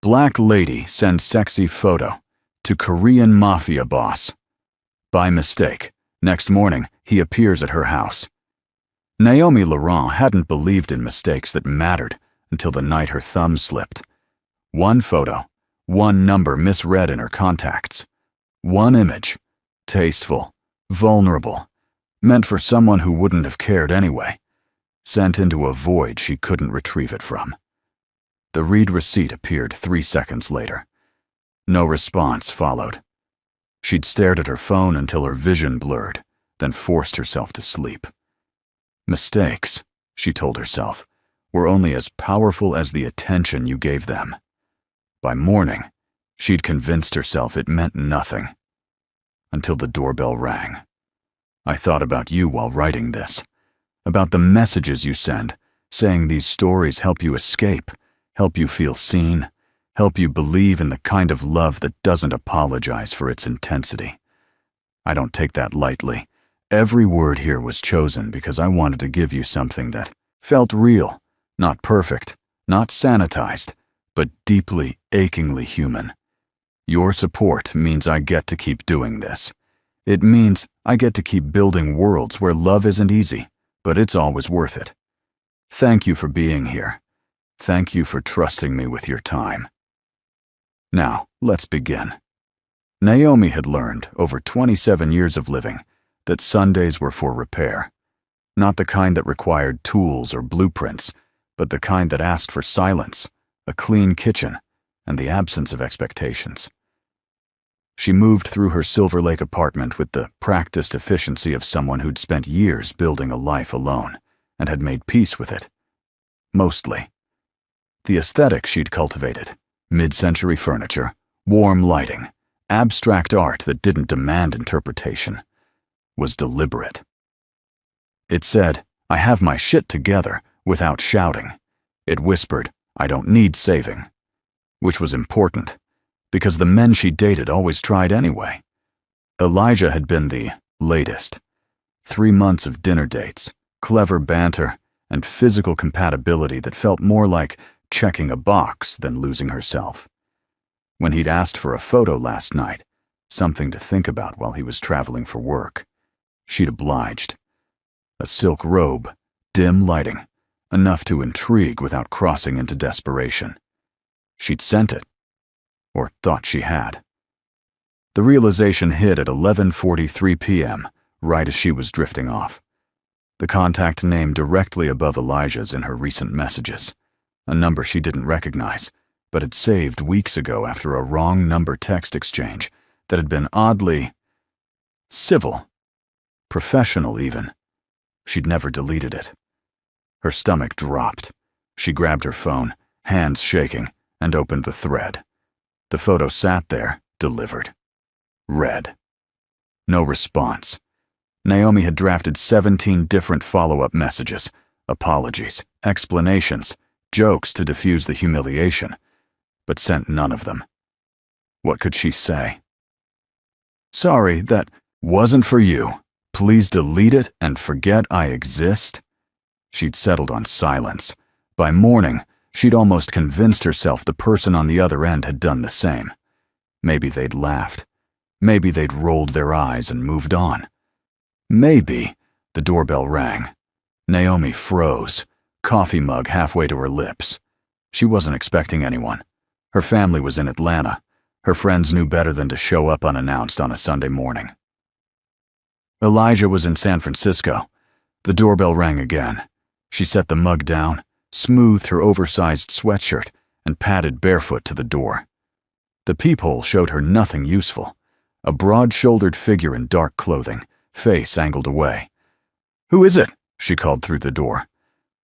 Black lady sends sexy photo to Korean Mafia boss. By mistake, next morning, he appears at her house. Naomi Laurent hadn't believed in mistakes that mattered until the night her thumb slipped. One photo, one number misread in her contacts. One image, tasteful, vulnerable, meant for someone who wouldn't have cared anyway, sent into a void she couldn't retrieve it from. The read receipt appeared 3 seconds later. No response followed. She'd stared at her phone until her vision blurred, then forced herself to sleep. Mistakes, she told herself, were only as powerful as the attention you gave them. By morning, she'd convinced herself it meant nothing. Until the doorbell rang. I thought about you while writing this, about the messages you send, saying these stories help you escape, help you feel seen, help you believe in the kind of love that doesn't apologize for its intensity. I don't take that lightly. Every word here was chosen because I wanted to give you something that felt real, not perfect, not sanitized, but deeply, achingly human. Your support means I get to keep doing this. It means I get to keep building worlds where love isn't easy, but it's always worth it. Thank you for being here. Thank you for trusting me with your time. Now, let's begin. Naomi had learned, over 27 years of living, that Sundays were for repair. Not the kind that required tools or blueprints, but the kind that asked for silence, a clean kitchen, and the absence of expectations. She moved through her Silver Lake apartment with the practiced efficiency of someone who'd spent years building a life alone and had made peace with it. Mostly. The aesthetic she'd cultivated, mid-century furniture, warm lighting, abstract art that didn't demand interpretation, was deliberate. It said, I have my shit together, without shouting. It whispered, I don't need saving. Which was important, because the men she dated always tried anyway. Elijah had been the latest. 3 months of dinner dates, clever banter, and physical compatibility that felt more like checking a box than losing herself. When he'd asked for a photo last night, something to think about while he was traveling for work, she'd obliged. A silk robe, dim lighting, enough to intrigue without crossing into desperation. She'd sent it, or thought she had. The realization hit at 11:43 p.m., right as she was drifting off. The contact name directly above Elijah's in her recent messages, a number she didn't recognize, but had saved weeks ago after a wrong number text exchange that had been oddly civil, professional even. She'd never deleted it. Her stomach dropped. She grabbed her phone, hands shaking, and opened the thread. The photo sat there, delivered. Read. No response. Naomi had drafted 17 different follow-up messages, apologies, explanations, jokes to diffuse the humiliation, but sent none of them. What could she say? Sorry, that wasn't for you. Please delete it and forget I exist. She'd settled on silence. By morning, she'd almost convinced herself the person on the other end had done the same. Maybe they'd laughed. Maybe they'd rolled their eyes and moved on. Maybe. The doorbell rang. Naomi froze, coffee mug halfway to her lips. She wasn't expecting anyone. Her family was in Atlanta. Her friends knew better than to show up unannounced on a Sunday morning. Elijah was in San Francisco. The doorbell rang again. She set the mug down, smoothed her oversized sweatshirt, and padded barefoot to the door. The peephole showed her nothing useful. A broad-shouldered figure in dark clothing, face angled away. "Who is it?" she called through the door.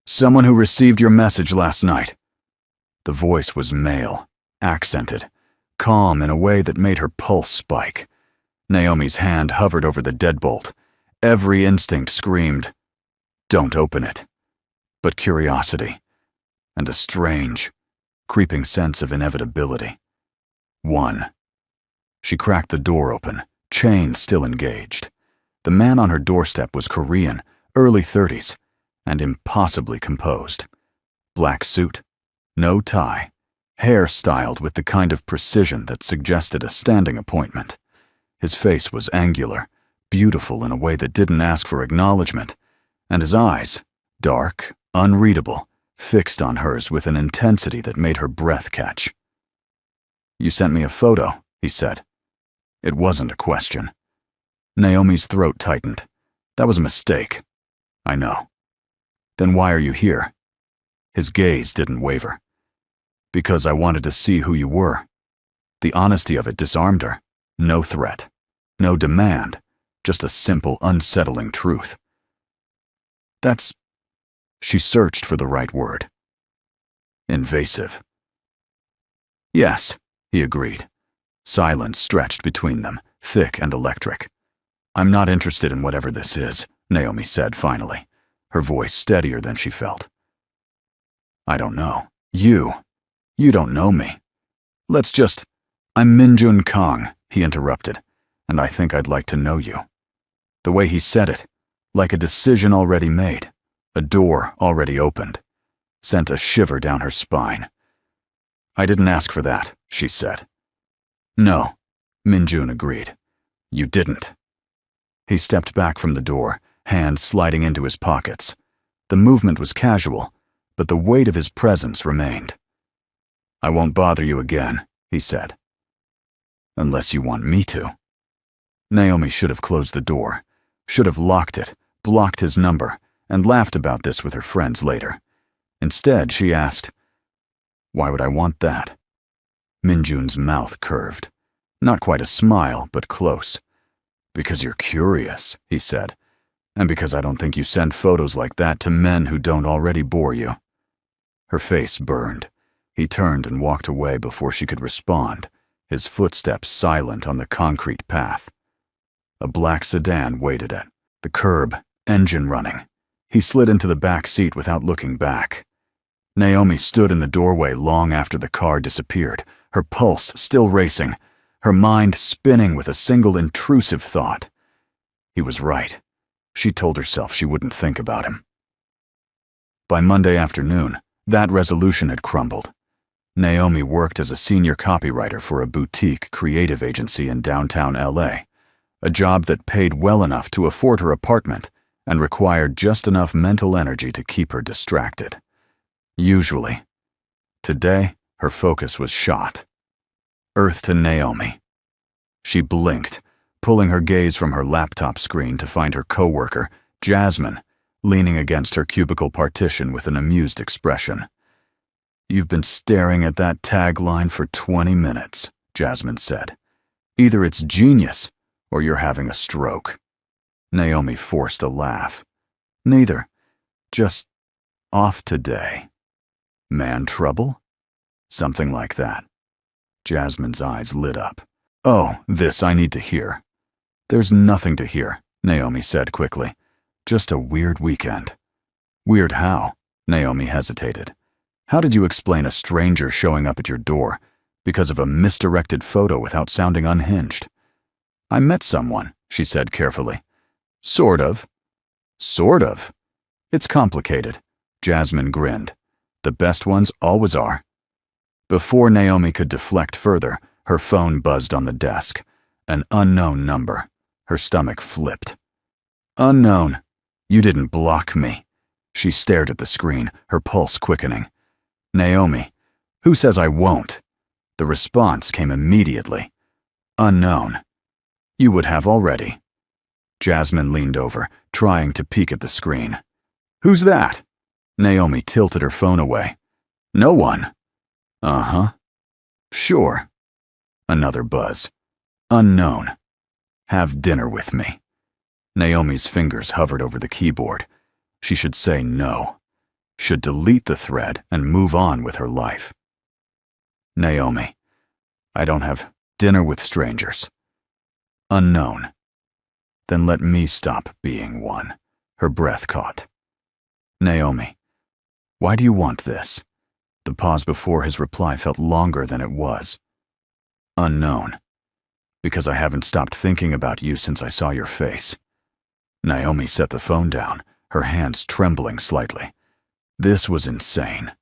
"Someone who received your message last night." The voice was male, accented, calm in a way that made her pulse spike. Naomi's hand hovered over the deadbolt. Every instinct screamed, "Don't open it." But curiosity, and a strange, creeping sense of inevitability. One. She cracked the door open, chain still engaged. The man on her doorstep was Korean, early 30s, and impossibly composed. Black suit, no tie, hair styled with the kind of precision that suggested a standing appointment. His face was angular, beautiful in a way that didn't ask for acknowledgement, and his eyes, dark, unreadable, fixed on hers with an intensity that made her breath catch. "You sent me a photo," he said. It wasn't a question. Naomi's throat tightened. "That was a mistake." "I know." "Then why are you here?" His gaze didn't waver. "Because I wanted to see who you were." The honesty of it disarmed her. No threat. No demand. Just a simple, unsettling truth. "That's..." She searched for the right word. "Invasive." "Yes," he agreed. Silence stretched between them, thick and electric. "I'm not interested in whatever this is," Naomi said finally, her voice steadier than she felt. "I don't know. You don't know me. Let's just..." "I'm Minjun Kong," he interrupted, "and I think I'd like to know you." The way he said it, like a decision already made, a door already opened, sent a shiver down her spine. "I didn't ask for that," she said. "No," Minjun agreed. "You didn't." He stepped back from the door, hands sliding into his pockets. The movement was casual, but the weight of his presence remained. "I won't bother you again," he said. "Unless you want me to." Naomi should have closed the door, should have locked it, blocked his number, and laughed about this with her friends later. Instead, she asked, "Why would I want that?" Minjun's mouth curved. Not quite a smile, but close. "Because you're curious," he said, "and because I don't think you send photos like that to men who don't already bore you." Her face burned. He turned and walked away before she could respond, his footsteps silent on the concrete path. A black sedan waited at the curb, engine running. He slid into the back seat without looking back. Naomi stood in the doorway long after the car disappeared, her pulse still racing, her mind spinning with a single intrusive thought. He was right. She told herself she wouldn't think about him. By Monday afternoon, that resolution had crumbled. Naomi worked as a senior copywriter for a boutique creative agency in downtown LA, a job that paid well enough to afford her apartment and required just enough mental energy to keep her distracted. Usually. Today, her focus was shot. Earth to Naomi. She blinked, pulling her gaze from her laptop screen to find her coworker, Jasmine, leaning against her cubicle partition with an amused expression. "You've been staring at that tagline for 20 minutes, Jasmine said. "Either it's genius, or you're having a stroke." Naomi forced a laugh. "Neither. Just off today." "Man trouble?" "Something like that." Jasmine's eyes lit up. "Oh, this I need to hear." "There's nothing to hear," Naomi said quickly. "Just a weird weekend." "Weird how?" Naomi hesitated. "How did you explain a stranger showing up at your door because of a misdirected photo without sounding unhinged?" "I met someone," she said carefully. "Sort of." "Sort of?" "It's complicated." Jasmine grinned. "The best ones always are." Before Naomi could deflect further, her phone buzzed on the desk. An unknown number. Her stomach flipped. "Unknown. You didn't block me." She stared at the screen, her pulse quickening. "Naomi, who says I won't?" The response came immediately. "Unknown. You would have already." Jasmine leaned over, trying to peek at the screen. "Who's that?" Naomi tilted her phone away. "No one." "Uh-huh. Sure." Another buzz. "Unknown. Have dinner with me." Naomi's fingers hovered over the keyboard. She should say no. Should delete the thread and move on with her life. "Naomi, I don't have dinner with strangers." "Unknown. Then let me stop being one." Her breath caught. "Naomi, why do you want this?" The pause before his reply felt longer than it was. "Unknown. Because I haven't stopped thinking about you since I saw your face." Naomi set the phone down, her hands trembling slightly. This was insane.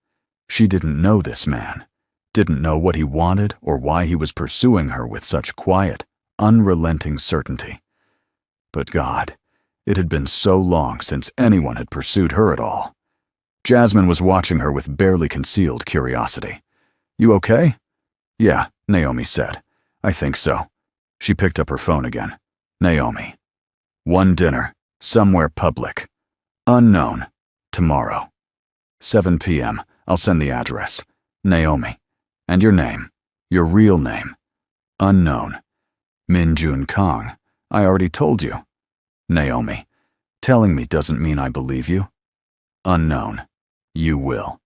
She didn't know this man. didn't know what he wanted or why he was pursuing her with such quiet, unrelenting certainty. But God, it had been so long since anyone had pursued her at all. Jasmine was watching her with barely concealed curiosity. "You okay?" "Yeah," Naomi said. "I think so." She picked up her phone again. Naomi. "One dinner, somewhere public. Unknown. Tomorrow. 7 p.m. I'll send the address. Naomi. And your name. Your real name. Unknown. Min-Jun Kang. I already told you. Naomi. Telling me doesn't mean I believe you. Unknown. You will."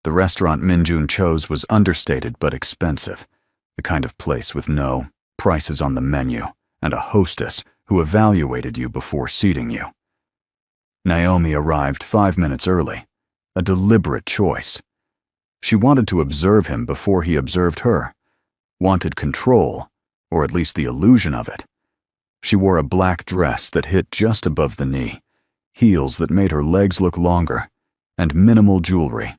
The restaurant Min-Jun chose was understated but expensive, the kind of place with no prices on the menu and a hostess who evaluated you before seating you. Naomi arrived 5 minutes early, a deliberate choice. She wanted to observe him before he observed her, wanted control, or at least the illusion of it. She wore a black dress that hit just above the knee, heels that made her legs look longer, and minimal jewelry.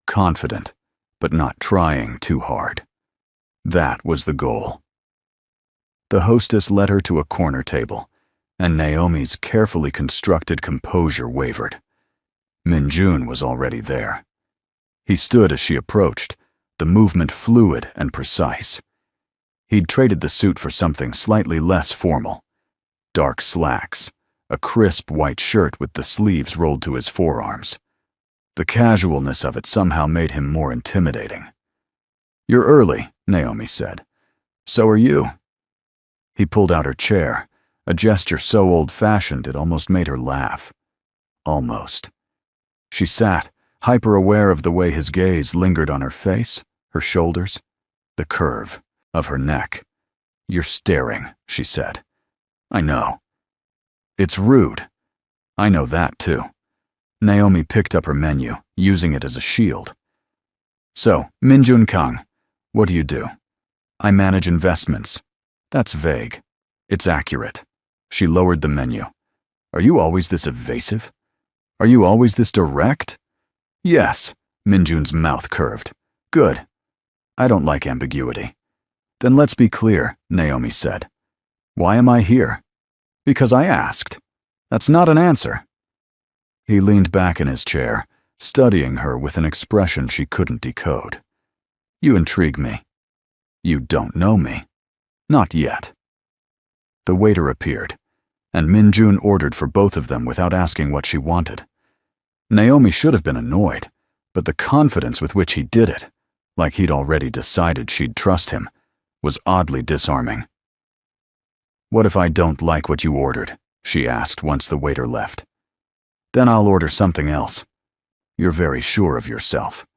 Confident, but not trying too hard. That was the goal. The hostess led her to a corner table, and Naomi's carefully constructed composure wavered. Min-Jun was already there. He stood as she approached, the movement fluid and precise. He'd traded the suit for something slightly less formal. Dark slacks, a crisp white shirt with the sleeves rolled to his forearms. The casualness of it somehow made him more intimidating. "You're early," Naomi said. "So are you." He pulled out her chair, a gesture so old-fashioned it almost made her laugh. Almost. She sat, hyper-aware of the way his gaze lingered on her face, her shoulders, the curve of her neck. "You're staring," she said. "I know." "It's rude." "I know that, too." Naomi picked up her menu, using it as a shield. "So, Min-Jun Kang, what do you do?" "I manage investments." "That's vague." "It's accurate." She lowered the menu. "Are you always this evasive? Are you always this direct?" "Yes." Min-Jun's mouth curved. "Good. I don't like ambiguity." "Then let's be clear," Naomi said. "Why am I here?" "Because I asked." "That's not an answer." He leaned back in his chair, studying her with an expression she couldn't decode. "You intrigue me." "You don't know me." "Not yet." The waiter appeared, and Min-Jun ordered for both of them without asking what she wanted. Naomi should have been annoyed, but the confidence with which he did it, like he'd already decided she'd trust him, was oddly disarming. "What if I don't like what you ordered?" she asked once the waiter left. "Then I'll order something else." "You're very sure of yourself."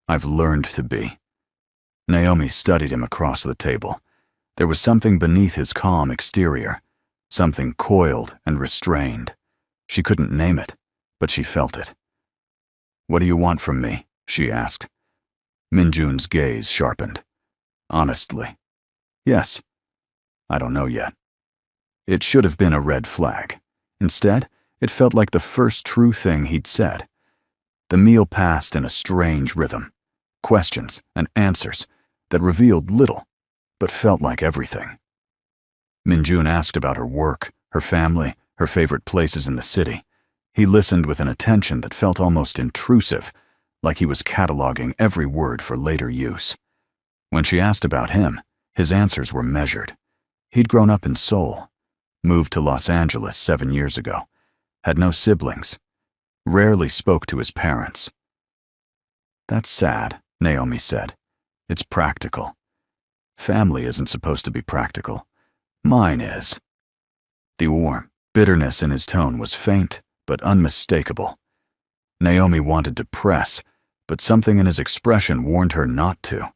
"I've learned to be." Naomi studied him across the table. There was something beneath his calm exterior, something coiled and restrained. She couldn't name it, but she felt it. "What do you want from me?" she asked. Min-Jun's gaze sharpened. "Honestly." "Yes." "I don't know yet." It should have been a red flag. Instead, it felt like the first true thing he'd said. The meal passed in a strange rhythm, questions and answers that revealed little, but felt like everything. Min-Jun asked about her work, her family, her favorite places in the city. He listened with an attention that felt almost intrusive, like he was cataloging every word for later use. When she asked about him, his answers were measured. He'd grown up in Seoul, moved to Los Angeles 7 years ago, had no siblings, rarely spoke to his parents. "That's sad," Naomi said. "It's practical." "Family isn't supposed to be practical. Mine is." The warm bitterness in his tone was faint but unmistakable. Naomi wanted to press, but something in his expression warned her not to.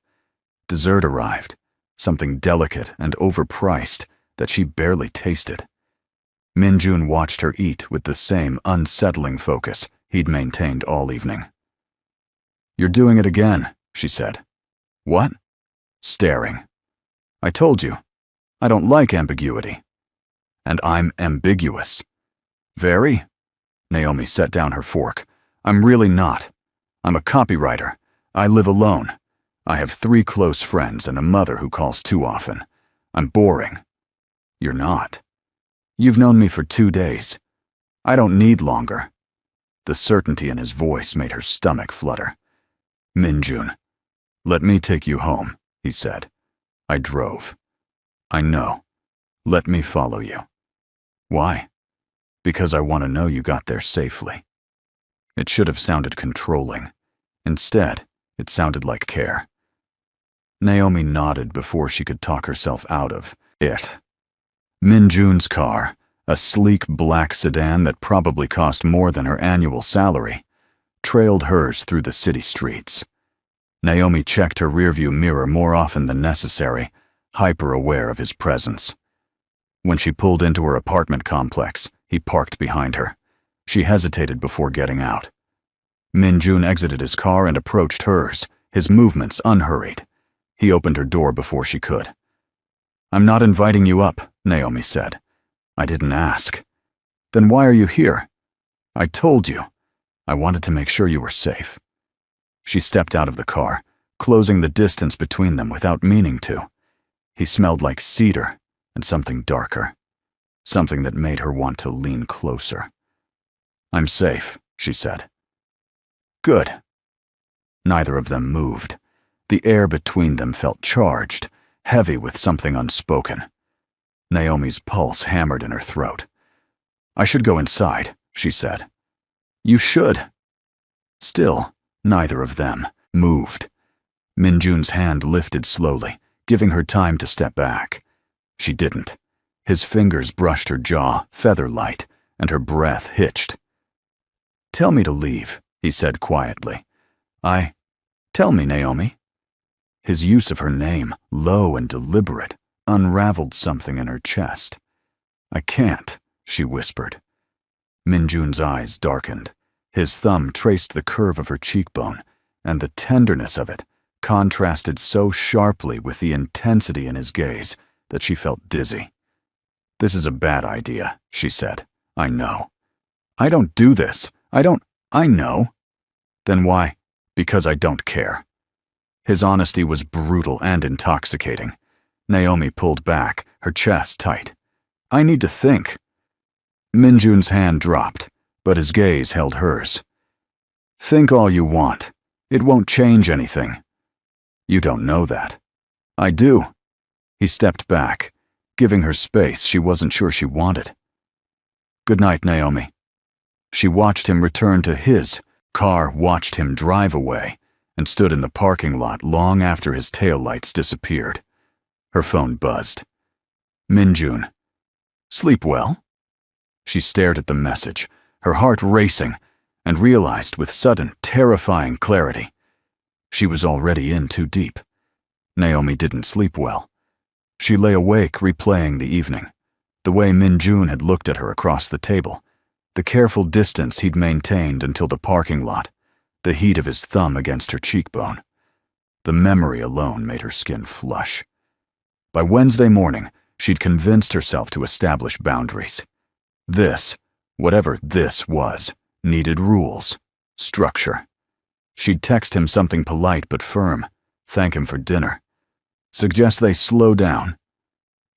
Dessert arrived, something delicate and overpriced that she barely tasted. Min-Jun watched her eat with the same unsettling focus he'd maintained all evening. "You're doing it again," she said. "What?" "Staring." "I told you. I don't like ambiguity." "And I'm ambiguous." "Very?" Naomi set down her fork. "I'm really not. I'm a copywriter. I live alone. I have 3 close friends and a mother who calls too often. I'm boring. You're not. You've known me for 2 days. I don't need longer. The certainty in his voice made her stomach flutter. Minjun, let me take you home, he said. I drove. I know. Let me follow you. Why? Because I want to know you got there safely. It should have sounded controlling. Instead, it sounded like care. Naomi nodded before she could talk herself out of it. Minjun's car, a sleek black sedan that probably cost more than her annual salary, trailed hers through the city streets. Naomi checked her rearview mirror more often than necessary, hyper-aware of his presence. When she pulled into her apartment complex, he parked behind her. She hesitated before getting out. Minjun exited his car and approached hers, his movements unhurried. He opened her door before she could. I'm not inviting you up, Naomi said. I didn't ask. Then why are you here? I told you. I wanted to make sure you were safe. She stepped out of the car, closing the distance between them without meaning to. He smelled like cedar and something darker, something that made her want to lean closer. I'm safe, she said. Good. Neither of them moved. The air between them felt charged, heavy with something unspoken. Naomi's pulse hammered in her throat. I should go inside, she said. You should. Still, neither of them moved. Minjun's hand lifted slowly, giving her time to step back. She didn't. His fingers brushed her jaw, feather-light, and her breath hitched. Tell me to leave, he said quietly. Tell me, Naomi. His use of her name, low and deliberate, unraveled something in her chest. I can't, she whispered. Minjun's eyes darkened. His thumb traced the curve of her cheekbone, and the tenderness of it contrasted so sharply with the intensity in his gaze that she felt dizzy. This is a bad idea, she said. I know. I don't do this. I know. Then why? Because I don't care. His honesty was brutal and intoxicating. Naomi pulled back, her chest tight. I need to think. Minjun's hand dropped, but his gaze held hers. Think all you want. It won't change anything. You don't know that. I do. He stepped back, giving her space she wasn't sure she wanted. Good night, Naomi. She watched him return to his car, watched him drive away, and stood in the parking lot long after his taillights disappeared. Her phone buzzed. Minjun. Sleep well? She stared at the message, her heart racing, and realized with sudden, terrifying clarity. She was already in too deep. Naomi didn't sleep well. She lay awake replaying the evening, the way Minjun had looked at her across the table, the careful distance he'd maintained until the parking lot, the heat of his thumb against her cheekbone. The memory alone made her skin flush. By Wednesday morning, she'd convinced herself to establish boundaries. This, whatever this was, needed rules, structure. She'd text him something polite but firm, thank him for dinner, suggest they slow down.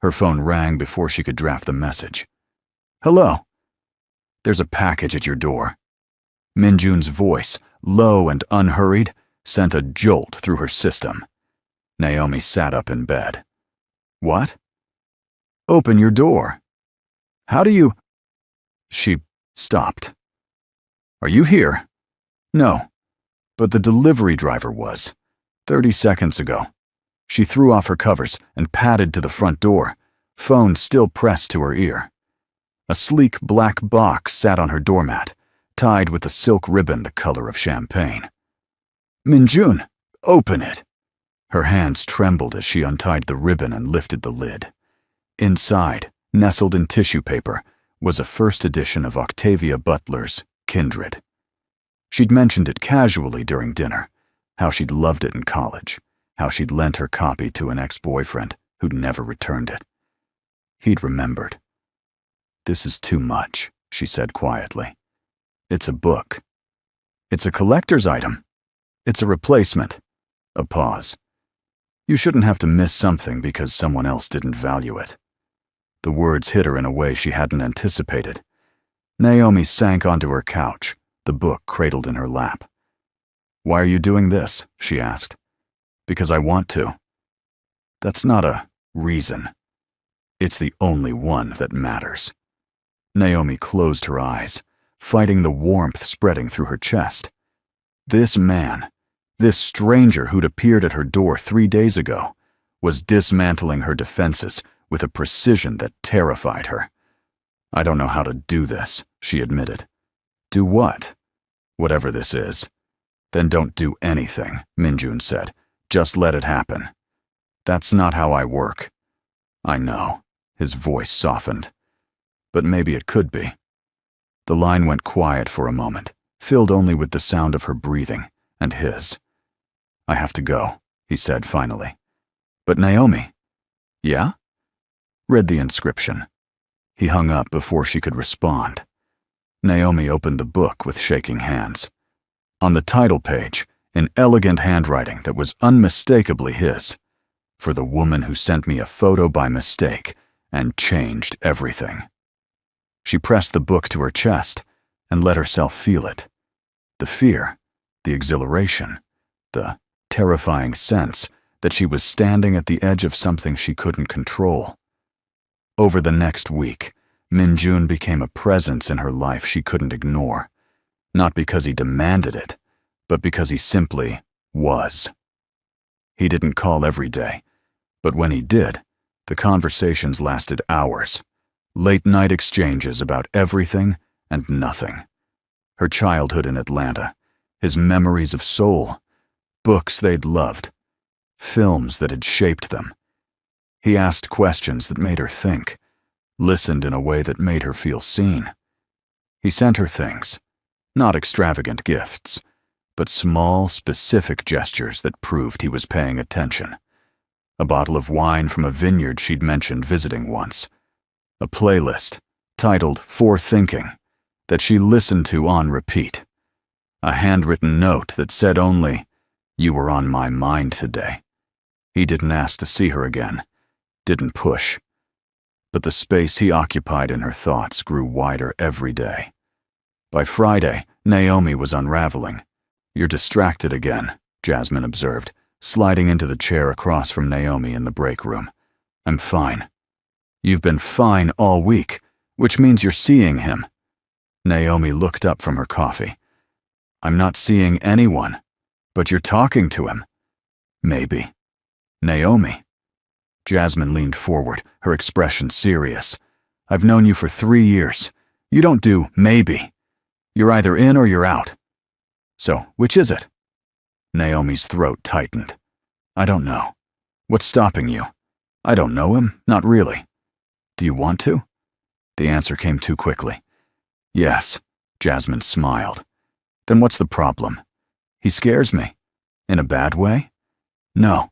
Her phone rang before she could draft the message. Hello. There's a package at your door. Minjun's voice, low and unhurried, sent a jolt through her system. Naomi sat up in bed. What? Open your door. How do you... She stopped. Are you here? No, but the delivery driver was. 30 seconds ago. She threw off her covers and padded to the front door, phone still pressed to her ear. A sleek black box sat on her doormat, tied with a silk ribbon the color of champagne. Minjun, open it. Her hands trembled as she untied the ribbon and lifted the lid. Inside, nestled in tissue paper, was a first edition of Octavia Butler's Kindred. She'd mentioned it casually during dinner, how she'd loved it in college, how she'd lent her copy to an ex-boyfriend who'd never returned it. He'd remembered. This is too much, she said quietly. It's a book. It's a collector's item. It's a replacement. A pause. You shouldn't have to miss something because someone else didn't value it. The words hit her in a way she hadn't anticipated. Naomi sank onto her couch, the book cradled in her lap. "Why are you doing this?" she asked. "Because I want to." That's not a reason. It's the only one that matters. Naomi closed her eyes, fighting the warmth spreading through her chest. This man, this stranger who'd appeared at her door 3 days ago, was dismantling her defenses with a precision that terrified her. "I don't know how to do this," she admitted. "Do what?" "Whatever this is." "Then don't do anything," Minjun said. "Just let it happen." "That's not how I work." "I know." His voice softened. "But maybe it could be." The line went quiet for a moment, filled only with the sound of her breathing and his. "I have to go," he said finally. "But Naomi." "Yeah?" "Read the inscription." He hung up before she could respond. Naomi opened the book with shaking hands. On the title page, in elegant handwriting that was unmistakably his, "For the woman who sent me a photo by mistake and changed everything." She pressed the book to her chest and let herself feel it. The fear, the exhilaration, the terrifying sense that she was standing at the edge of something she couldn't control. Over the next week, Minjun became a presence in her life she couldn't ignore, not because he demanded it, but because he simply was. He didn't call every day, but when he did, the conversations lasted hours, late-night exchanges about everything and nothing. Her childhood in Atlanta, his memories of Seoul, books they'd loved, films that had shaped them. He asked questions that made her think, listened in a way that made her feel seen. He sent her things, not extravagant gifts, but small, specific gestures that proved he was paying attention. A bottle of wine from a vineyard she'd mentioned visiting once. A playlist, titled For Thinking, that she listened to on repeat. A handwritten note that said only, "You were on my mind today." He didn't ask to see her again, didn't push. But the space he occupied in her thoughts grew wider every day. By Friday, Naomi was unraveling. "You're distracted again," Jasmine observed, sliding into the chair across from Naomi in the break room. "I'm fine." "You've been fine all week, which means you're seeing him." Naomi looked up from her coffee. "I'm not seeing anyone, but you're talking to him." "Maybe." "Naomi." Jasmine leaned forward, her expression serious. "I've known you for 3 years. You don't do maybe. You're either in or you're out. So, which is it?" Naomi's throat tightened. "I don't know. What's stopping you?" "I don't know him, not really." "Do you want to?" The answer came too quickly. "Yes," Jasmine smiled. "Then what's the problem?" "He scares me." "In a bad way?" "No."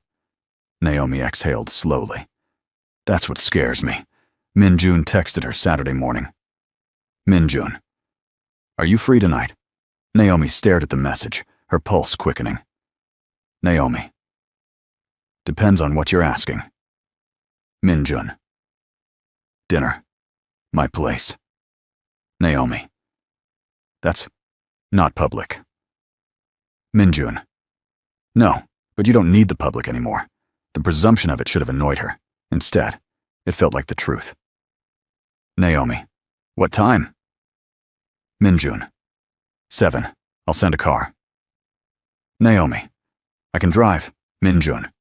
Naomi exhaled slowly. "That's what scares me." Minjun texted her Saturday morning. "Minjun, are you free tonight?" Naomi stared at the message, her pulse quickening. "Naomi, depends on what you're asking." Minjun, "Dinner. My place." Naomi, "That's not public." Minjun, "No, but you don't need the public anymore." The presumption of it should have annoyed her. Instead, it felt like the truth. Naomi, "What time?" Minjun, 7. I'll send a car. Naomi, "I can drive." Minjun,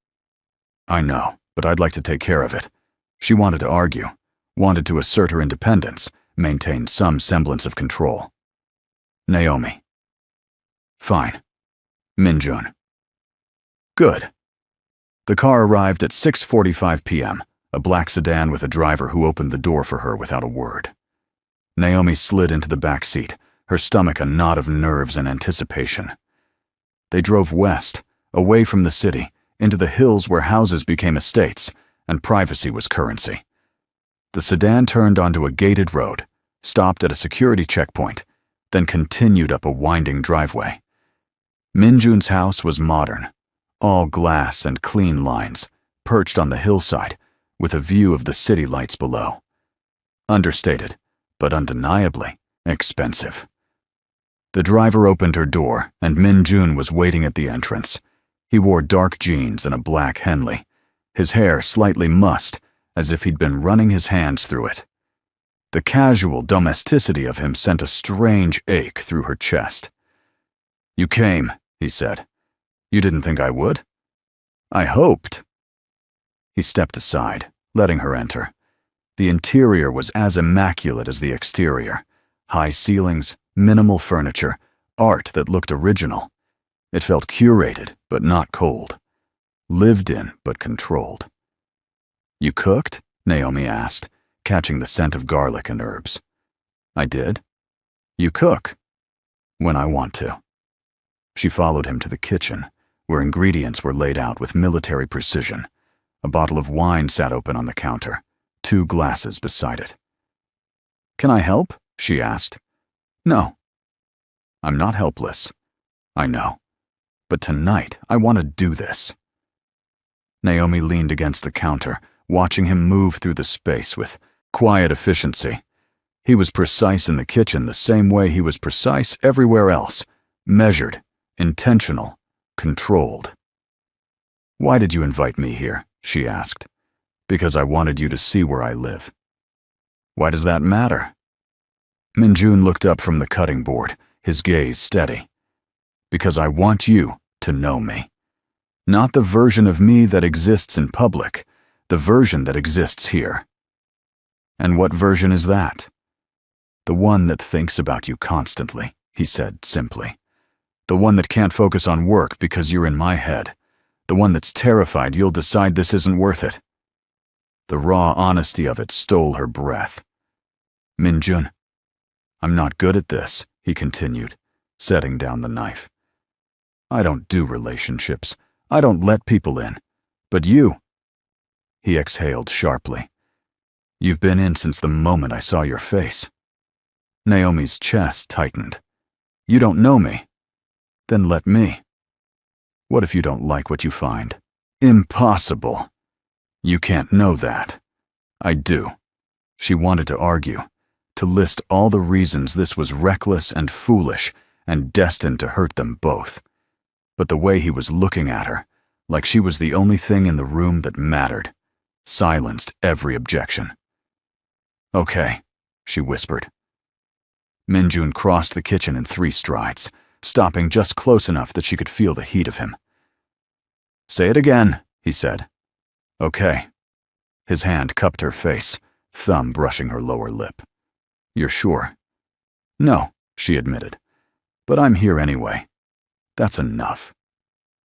"I know, but I'd like to take care of it." She wanted to argue, wanted to assert her independence, maintain some semblance of control. Naomi, "Fine." Minjun, "Good." The car arrived at 6:45 p.m., a black sedan with a driver who opened the door for her without a word. Naomi slid into the back seat, her stomach a knot of nerves and anticipation. They drove west, away from the city, into the hills where houses became estates and privacy was currency. The sedan turned onto a gated road, stopped at a security checkpoint, then continued up a winding driveway. Minjun's house was modern, all glass and clean lines, perched on the hillside, with a view of the city lights below. Understated, but undeniably expensive. The driver opened her door, and Min Jun was waiting at the entrance. He wore dark jeans and a black Henley, his hair slightly mussed, as if he'd been running his hands through it. The casual domesticity of him sent a strange ache through her chest. "You came," he said. "You didn't think I would?" "I hoped." He stepped aside, letting her enter. The interior was as immaculate as the exterior. High ceilings, minimal furniture, art that looked original. It felt curated, but not cold. Lived in, but controlled. "You cooked?" Naomi asked, catching the scent of garlic and herbs. "I did." "You cook?" "When I want to." She followed him to the kitchen, where ingredients were laid out with military precision. A bottle of wine sat open on the counter, 2 glasses beside it. "Can I help?" she asked. "No." "I'm not helpless." "I know. But tonight, I want to do this." Naomi leaned against the counter, watching him move through the space with quiet efficiency. He was precise in the kitchen the same way he was precise everywhere else. Measured, intentional, controlled. "Why did you invite me here?" she asked. "Because I wanted you to see where I live." "Why does that matter?" Min Jun looked up from the cutting board, his gaze steady. "Because I want you to know me. Not the version of me that exists in public, the version that exists here." "And what version is that?" "The one that thinks about you constantly," he said simply. "The one that can't focus on work because you're in my head. The one that's terrified you'll decide this isn't worth it." The raw honesty of it stole her breath. "Min Jun, I'm not good at this," he continued, setting down the knife. "I don't do relationships. I don't let people in. But you—" He exhaled sharply. "You've been in since the moment I saw your face." Naomi's chest tightened. "You don't know me. Then let me." "What if you don't like what you find?" "Impossible." "You can't know that." "I do." She wanted to argue, to list all the reasons this was reckless and foolish and destined to hurt them both. But the way he was looking at her, like she was the only thing in the room that mattered, silenced every objection. "Okay," she whispered. Min Jun crossed the kitchen in 3 strides, stopping just close enough that she could feel the heat of him. "Say it again," he said. "Okay." His hand cupped her face, thumb brushing her lower lip. "You're sure?" "No," she admitted. "But I'm here anyway. That's enough."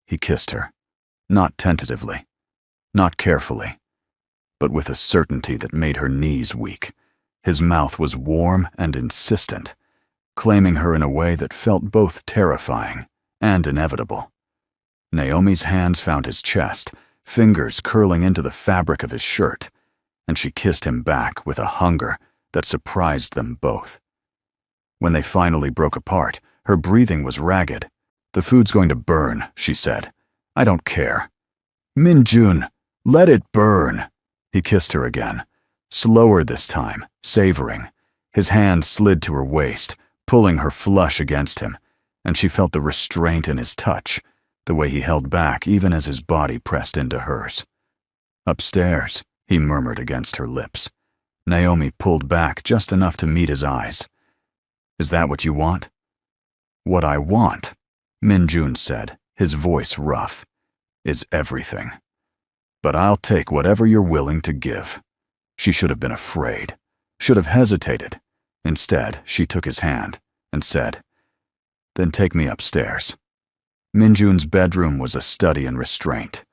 He kissed her, not tentatively, not carefully, but with a certainty that made her knees weak. His mouth was warm and insistent, claiming her in a way that felt both terrifying and inevitable. Naomi's hands found his chest, fingers curling into the fabric of his shirt, and she kissed him back with a hunger that surprised them both. When they finally broke apart, her breathing was ragged. "The food's going to burn," she said. "I don't care." "Min Jun, let it burn." He kissed her again, slower this time, savoring. His hand slid to her waist, pulling her flush against him, and she felt the restraint in his touch, the way he held back even as his body pressed into hers. "Upstairs," he murmured against her lips. Naomi pulled back just enough to meet his eyes. "Is that what you want?" "What I want," Min Jun said, his voice rough, "is everything. But I'll take whatever you're willing to give." She should have been afraid, should have hesitated. Instead, she took his hand and said, "Then take me upstairs." Min Jun's bedroom was a study in restraint.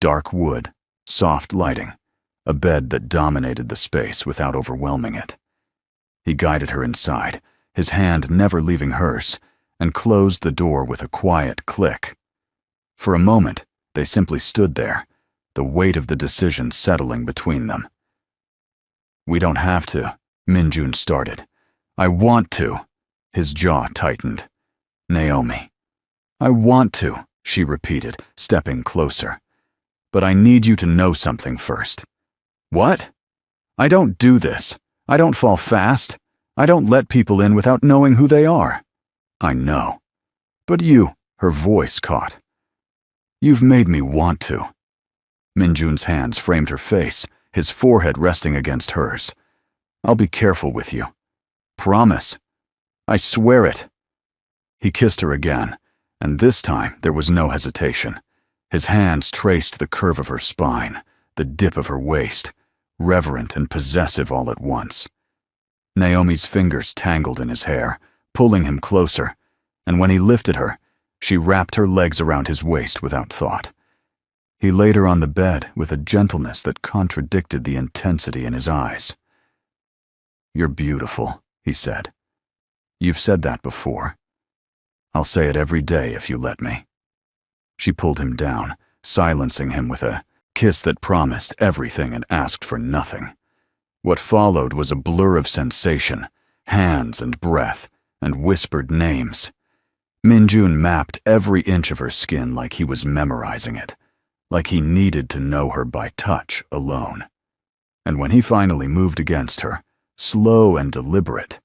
Dark wood, soft lighting, a bed that dominated the space without overwhelming it. He guided her inside, his hand never leaving hers, and closed the door with a quiet click. For a moment, they simply stood there, the weight of the decision settling between them. "We don't have to," Min Jun started. "I want to." His jaw tightened. "Naomi." "I want to," she repeated, stepping closer. "But I need you to know something first." "What?" "I don't do this. I don't fall fast. I don't let people in without knowing who they are." "I know. But you," her voice caught. "You've made me want to." Minjun's hands framed her face, his forehead resting against hers. "I'll be careful with you. Promise. I swear it." He kissed her again, and this time there was no hesitation. His hands traced the curve of her spine, the dip of her waist, reverent and possessive all at once. Naomi's fingers tangled in his hair, pulling him closer, and when he lifted her, she wrapped her legs around his waist without thought. He laid her on the bed with a gentleness that contradicted the intensity in his eyes. "You're beautiful," he said. "You've said that before. I'll say it every day if you let me." She pulled him down, silencing him with a kiss that promised everything and asked for nothing. What followed was a blur of sensation, hands and breath, and whispered names. Minjun mapped every inch of her skin like he was memorizing it, like he needed to know her by touch alone. And when he finally moved against her, slow and deliberate,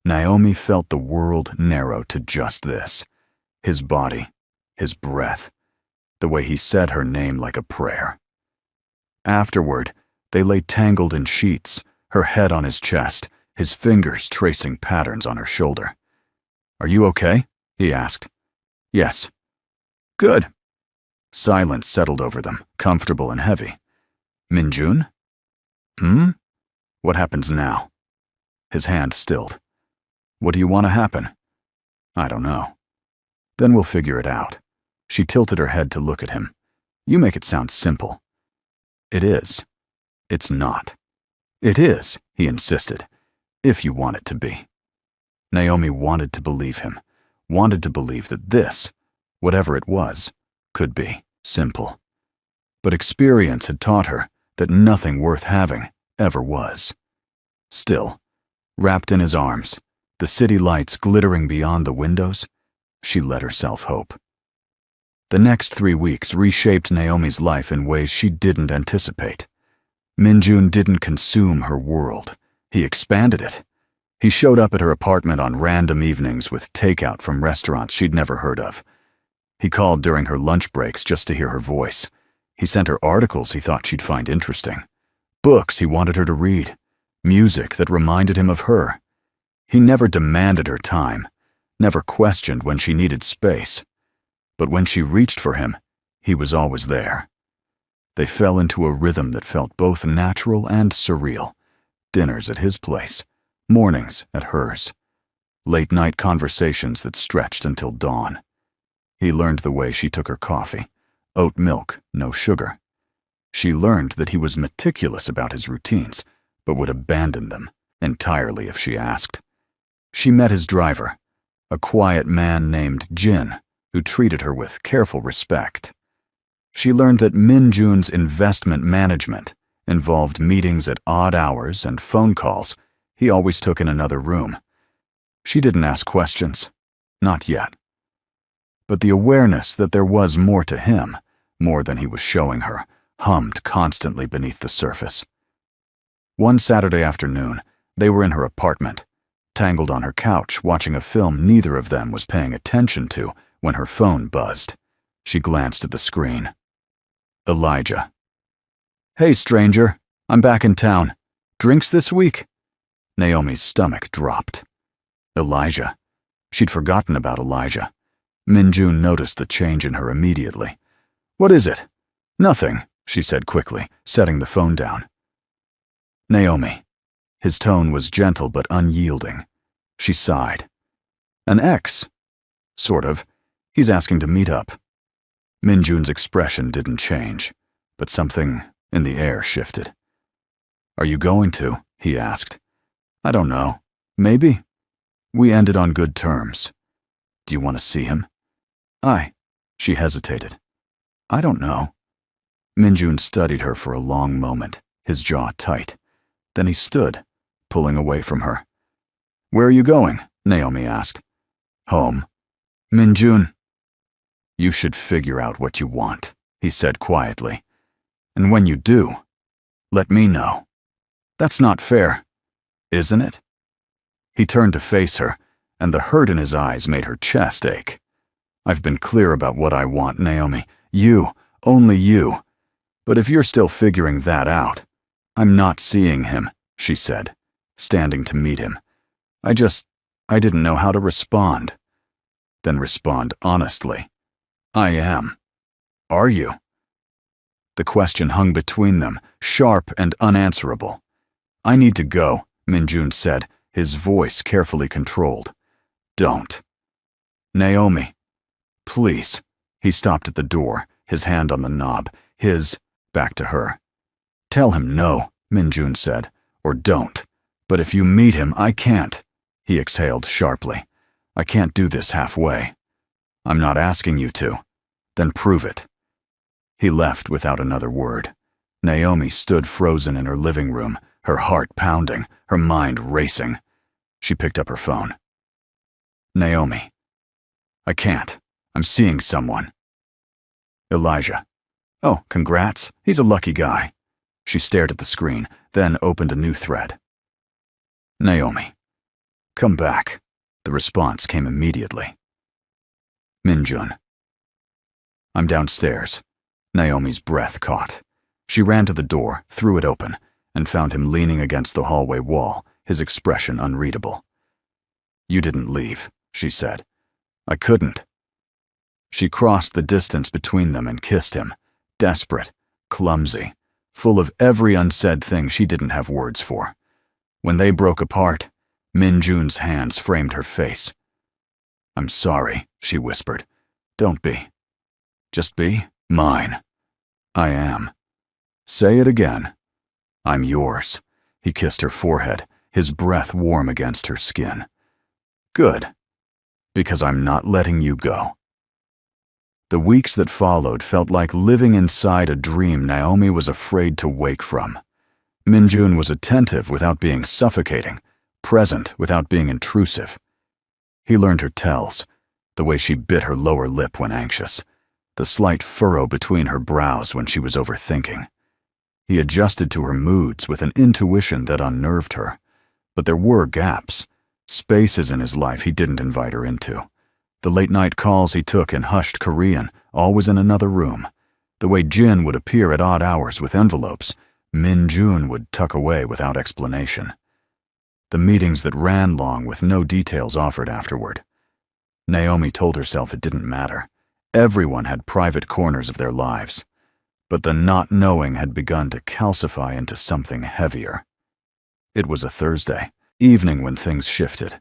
Naomi felt the world narrow to just this: his body, his breath, the way he said her name like a prayer. Afterward, they lay tangled in sheets, her head on his chest, his fingers tracing patterns on her shoulder. "Are you okay?" he asked. "Yes." "Good." Silence settled over them, comfortable and heavy. "Minjun?" "Hmm? What happens now?" His hand stilled. "What do you want to happen?" "I don't know." "Then we'll figure it out." She tilted her head to look at him. "You make it sound simple." "It is." "It's not." "It is," he insisted, "if you want it to be." Naomi wanted to believe him, wanted to believe that this, whatever it was, could be simple. But experience had taught her that nothing worth having ever was. Still, wrapped in his arms, the city lights glittering beyond the windows, she let herself hope. The next 3 weeks reshaped Naomi's life in ways she didn't anticipate. Minjun didn't consume her world. He expanded it. He showed up at her apartment on random evenings with takeout from restaurants she'd never heard of. He called during her lunch breaks just to hear her voice. He sent her articles he thought she'd find interesting, books he wanted her to read, music that reminded him of her. He never demanded her time, never questioned when she needed space. But when she reached for him, he was always there. They fell into a rhythm that felt both natural and surreal. Dinners at his place, mornings at hers, late-night conversations that stretched until dawn. He learned the way she took her coffee, oat milk, no sugar. She learned that he was meticulous about his routines, but would abandon them entirely if she asked. She met his driver, a quiet man named Jin, who treated her with careful respect. She learned that Minjun's investment management involved meetings at odd hours and phone calls he always took in another room. She didn't ask questions, not yet. But the awareness that there was more to him, more than he was showing her, hummed constantly beneath the surface. One Saturday afternoon, they were in her apartment, tangled on her couch watching a film neither of them was paying attention to when her phone buzzed. She glanced at the screen. Elijah. "Hey, stranger, I'm back in town. Drinks this week?" Naomi's stomach dropped. Elijah. She'd forgotten about Elijah. Minjun noticed the change in her immediately. "What is it?" "Nothing," she said quickly, setting the phone down. "Naomi." His tone was gentle but unyielding. She sighed. "An ex?" "Sort of. He's asking to meet up." Minjun's expression didn't change, but something in the air shifted. "Are you going to?" he asked. "I don't know. Maybe. We ended on good terms. Do you want to see him?" She hesitated. "I don't know." Minjun studied her for a long moment, his jaw tight. Then he stood, pulling away from her. "Where are you going?" Naomi asked. "Home." "Minjun." You should figure out what you want, he said quietly. And when you do, let me know. That's not fair, isn't it? He turned to face her, and the hurt in his eyes made her chest ache. I've been clear about what I want, Naomi. You, only you. But if you're still figuring that out, I'm not seeing him, she said, standing to meet him. I didn't know how to respond. Then respond honestly. I am. Are you? The question hung between them, sharp and unanswerable. I need to go, Minjun said, his voice carefully controlled. Don't. Naomi. Please. He stopped at the door, his hand on the knob, back to her. Tell him no, Minjun said, or don't. But if you meet him, I can't. He exhaled sharply. I can't do this halfway. I'm not asking you to. Then prove it. He left without another word. Naomi stood frozen in her living room, her heart pounding, her mind racing. She picked up her phone. Naomi. I can't. I'm seeing someone. Elijah. Oh, congrats. He's a lucky guy. She stared at the screen, then opened a new thread. Naomi. Come back. The response came immediately. Minjun. I'm downstairs. Naomi's breath caught. She ran to the door, threw it open, and found him leaning against the hallway wall, his expression unreadable. You didn't leave, she said. I couldn't. She crossed the distance between them and kissed him, desperate, clumsy, full of every unsaid thing she didn't have words for. When they broke apart, Minjun's hands framed her face. I'm sorry, she whispered. Don't be. Just be mine. I am. Say it again. I'm yours. He kissed her forehead, his breath warm against her skin. Good. Because I'm not letting you go. The weeks that followed felt like living inside a dream Naomi was afraid to wake from. Minjun was attentive without being suffocating, present without being intrusive. He learned her tells, the way she bit her lower lip when anxious, the slight furrow between her brows when she was overthinking. He adjusted to her moods with an intuition that unnerved her. But there were gaps, spaces in his life he didn't invite her into. The late-night calls he took in hushed Korean, always in another room. The way Jin would appear at odd hours with envelopes, Minjun would tuck away without explanation. The meetings that ran long with no details offered afterward. Naomi told herself it didn't matter. Everyone had private corners of their lives. But the not knowing had begun to calcify into something heavier. It was a Thursday, evening when things shifted.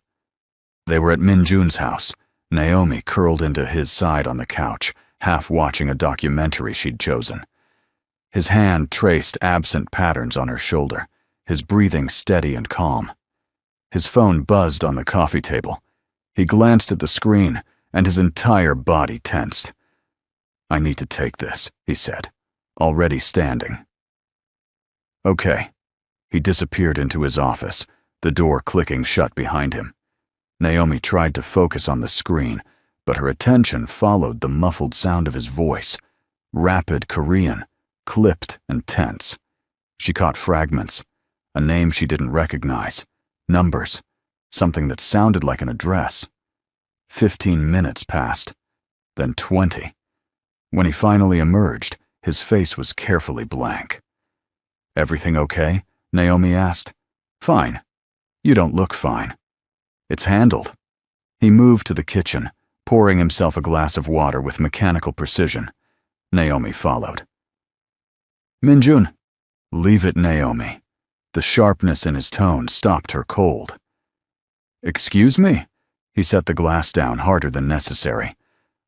They were at Minjun's house, Naomi curled into his side on the couch, half watching a documentary she'd chosen. His hand traced absent patterns on her shoulder, his breathing steady and calm. His phone buzzed on the coffee table. He glanced at the screen, and his entire body tensed. I need to take this, he said, already standing. Okay. He disappeared into his office, the door clicking shut behind him. Naomi tried to focus on the screen, but her attention followed the muffled sound of his voice, rapid Korean, clipped and tense. She caught fragments, a name she didn't recognize, numbers, something that sounded like an address. 15 minutes passed, then 20. When he finally emerged, his face was carefully blank. Everything okay? Naomi asked. Fine. You don't look fine. It's handled. He moved to the kitchen, pouring himself a glass of water with mechanical precision. Naomi followed. Minjun. Leave it, Naomi. The sharpness in his tone stopped her cold. Excuse me? He set the glass down harder than necessary.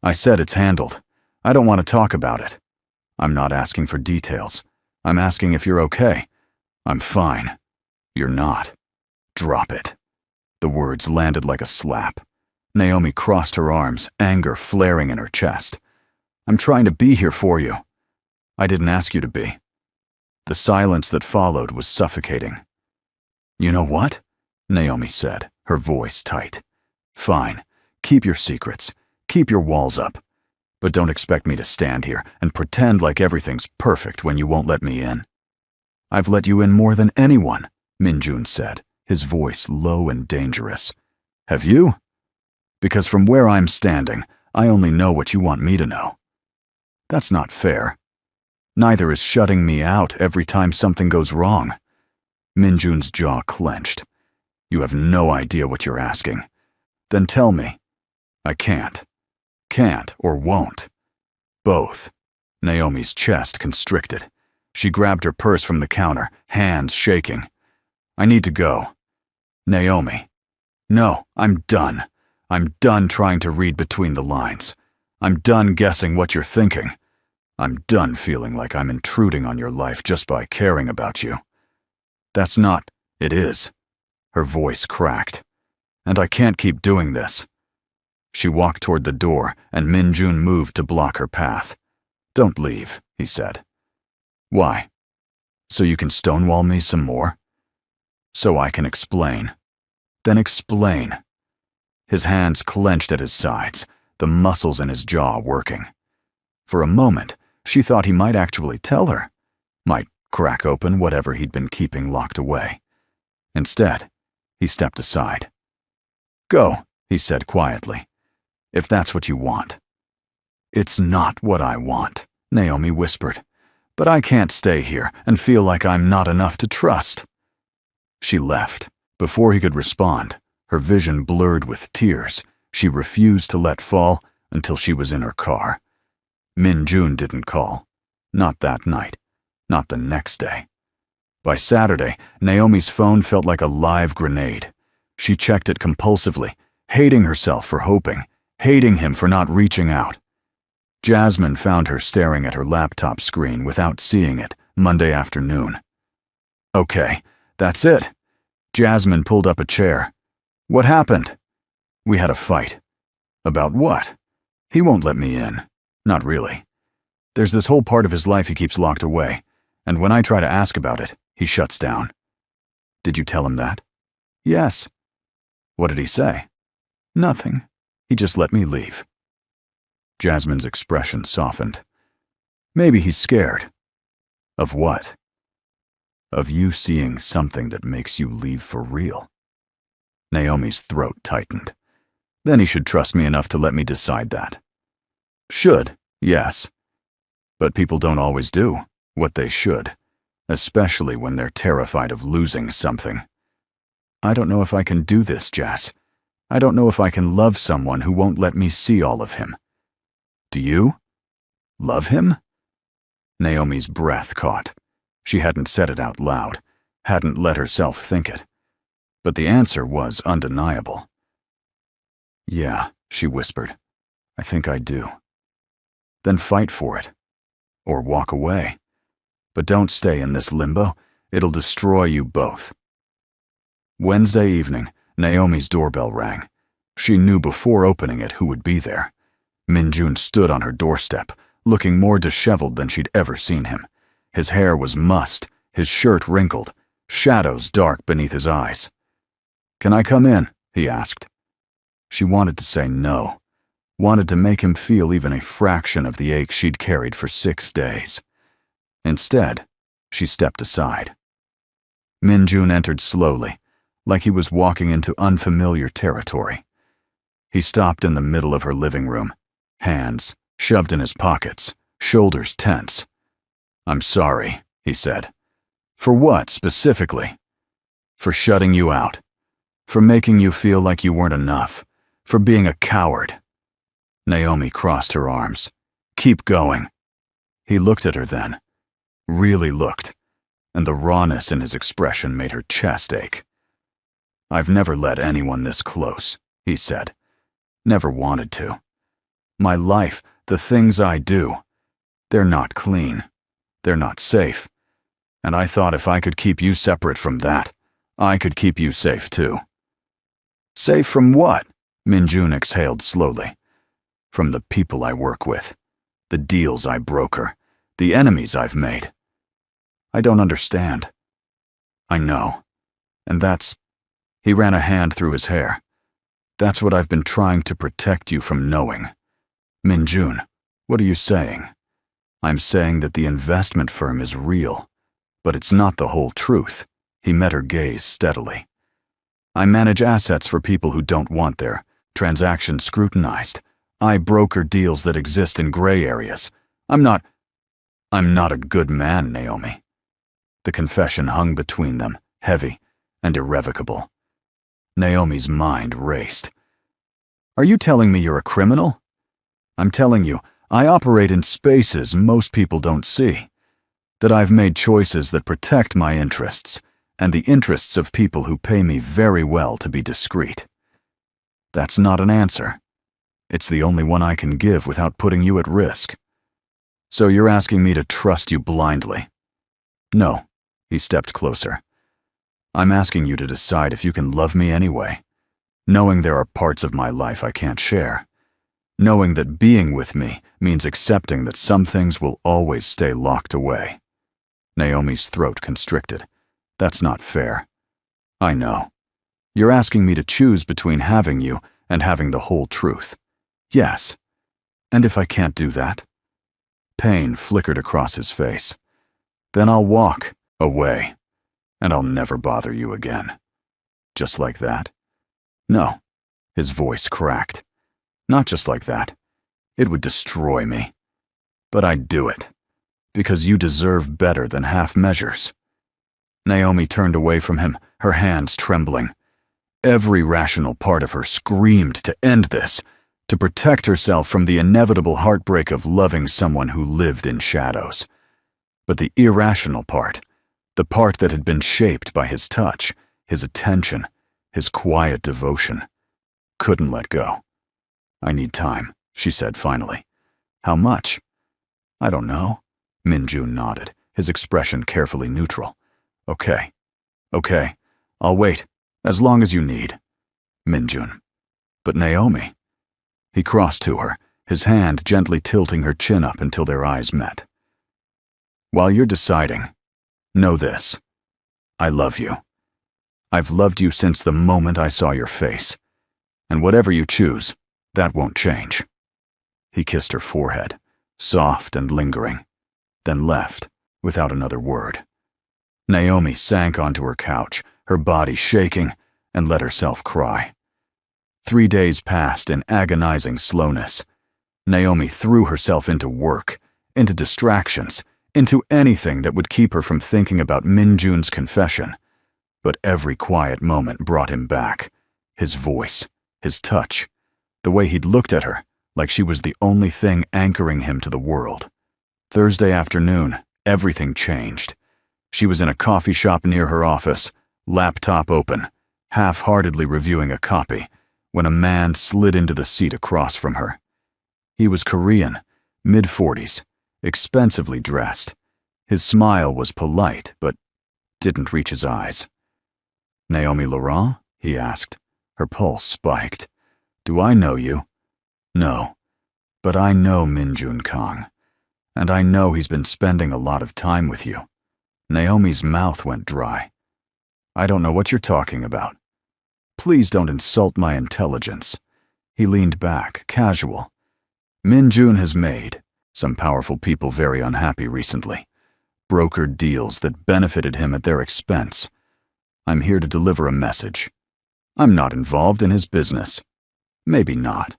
I said it's handled. I don't want to talk about it. I'm not asking for details. I'm asking if you're okay. I'm fine. You're not. Drop it. The words landed like a slap. Naomi crossed her arms, anger flaring in her chest. I'm trying to be here for you. I didn't ask you to be. The silence that followed was suffocating. You know what? Naomi said, her voice tight. Fine. Keep your secrets. Keep your walls up. But don't expect me to stand here and pretend like everything's perfect when you won't let me in. I've let you in more than anyone, Minjun said, his voice low and dangerous. Have you? Because from where I'm standing, I only know what you want me to know. That's not fair. Neither is shutting me out every time something goes wrong. Minjun's jaw clenched. You have no idea what you're asking. Then tell me. I can't. Can't or won't. Both. Naomi's chest constricted. She grabbed her purse from the counter, hands shaking. I need to go. Naomi. No, I'm done. I'm done trying to read between the lines. I'm done guessing what you're thinking. I'm done feeling like I'm intruding on your life just by caring about you. That's not, it is. Her voice cracked. And I can't keep doing this. She walked toward the door, and Minjun moved to block her path. Don't leave, he said. Why? So you can stonewall me some more? So I can explain. Then explain. His hands clenched at his sides, the muscles in his jaw working. For a moment, she thought he might actually tell her, might crack open whatever he'd been keeping locked away. Instead, he stepped aside. Go, he said quietly, if that's what you want. It's not what I want, Naomi whispered, but I can't stay here and feel like I'm not enough to trust. She left. Before he could respond, her vision blurred with tears. She refused to let fall until she was in her car. Minjun didn't call. Not that night. Not the next day. By Saturday, Naomi's phone felt like a live grenade. She checked it compulsively, hating herself for hoping, hating him for not reaching out. Jasmine found her staring at her laptop screen without seeing it Monday afternoon. Okay, that's it. Jasmine pulled up a chair. What happened? We had a fight. About what? He won't let me in. Not really. There's this whole part of his life he keeps locked away, and when I try to ask about it, he shuts down. Did you tell him that? Yes. What did he say? Nothing. He just let me leave. Jasmine's expression softened. Maybe he's scared. Of what? Of you seeing something that makes you leave for real. Naomi's throat tightened. Then he should trust me enough to let me decide that. Should, yes. But people don't always do what they should, especially when they're terrified of losing something. I don't know if I can do this, Jas. I don't know if I can love someone who won't let me see all of him. Do you? Love him? Naomi's breath caught. She hadn't said it out loud, hadn't let herself think it. But the answer was undeniable. Yeah, she whispered. I think I do. Then fight for it. Or walk away. But don't stay in this limbo. It'll destroy you both. Wednesday evening, Naomi's doorbell rang. She knew before opening it who would be there. Minjun stood on her doorstep, looking more disheveled than she'd ever seen him. His hair was mussed, his shirt wrinkled, shadows dark beneath his eyes. Can I come in? He asked. She wanted to say no, wanted to make him feel even a fraction of the ache she'd carried for 6 days. Instead, she stepped aside. Minjun entered slowly, like he was walking into unfamiliar territory. He stopped in the middle of her living room, hands shoved in his pockets, shoulders tense. I'm sorry, he said. For what, specifically? For shutting you out. For making you feel like you weren't enough. For being a coward. Naomi crossed her arms. Keep going. He looked at her then. Really looked. And the rawness in his expression made her chest ache. I've never let anyone this close, he said. Never wanted to. My life, the things I do, they're not clean. They're not safe. And I thought if I could keep you separate from that, I could keep you safe too. Safe from what? Minjun exhaled slowly. From the people I work with, the deals I broker, the enemies I've made. I don't understand. I know. And that's... He ran a hand through his hair. That's what I've been trying to protect you from knowing. Minjun, What are you saying? I'm saying that the investment firm is real, but it's not the whole truth. He met her gaze steadily. I manage assets for people who don't want their transactions scrutinized. I broker deals that exist in gray areas. I'm not a good man, Naomi. The confession hung between them, heavy and irrevocable. Naomi's mind raced. Are you telling me you're a criminal? I'm telling you, I operate in spaces most people don't see. That I've made choices that protect my interests and the interests of people who pay me very well to be discreet. That's not an answer. It's the only one I can give without putting you at risk. So you're asking me to trust you blindly? No, he stepped closer. I'm asking you to decide if you can love me anyway, knowing there are parts of my life I can't share, knowing that being with me means accepting that some things will always stay locked away. Naomi's throat constricted. That's not fair. I know. You're asking me to choose between having you and having the whole truth. Yes. And if I can't do that? Pain flickered across his face. Then I'll walk away, and I'll never bother you again. Just like that? No. His voice cracked. Not just like that. It would destroy me. But I'd do it, because you deserve better than half measures. Naomi turned away from him, her hands trembling. Every rational part of her screamed to end this, to protect herself from the inevitable heartbreak of loving someone who lived in shadows. But the irrational part, the part that had been shaped by his touch, his attention, his quiet devotion, couldn't let go. I need time, she said finally. How much? I don't know. Minjun nodded, his expression carefully neutral. Okay. I'll wait, as long as you need. Minjun. But Naomi. He crossed to her, his hand gently tilting her chin up until their eyes met. While you're deciding, know this. I love you. I've loved you since the moment I saw your face. And whatever you choose, that won't change. He kissed her forehead, soft and lingering, then left, without another word. Naomi sank onto her couch, her body shaking, and let herself cry. 3 days passed in agonizing slowness. Naomi threw herself into work, into distractions, into anything that would keep her from thinking about Minjun's confession. But every quiet moment brought him back. His voice, his touch, the way he'd looked at her, like she was the only thing anchoring him to the world. Thursday afternoon, everything changed. She was in a coffee shop near her office, laptop open, half-heartedly reviewing a copy, when a man slid into the seat across from her. He was Korean, mid-40s, expensively dressed. His smile was polite, but didn't reach his eyes. Naomi Laurent? He asked. Her pulse spiked. Do I know you? No. But I know Minjun Kang. And I know he's been spending a lot of time with you. Naomi's mouth went dry. I don't know what you're talking about. Please don't insult my intelligence. He leaned back, casual. Minjun has made, some powerful people very unhappy recently, brokered deals that benefited him at their expense. I'm here to deliver a message. I'm not involved in his business. Maybe not.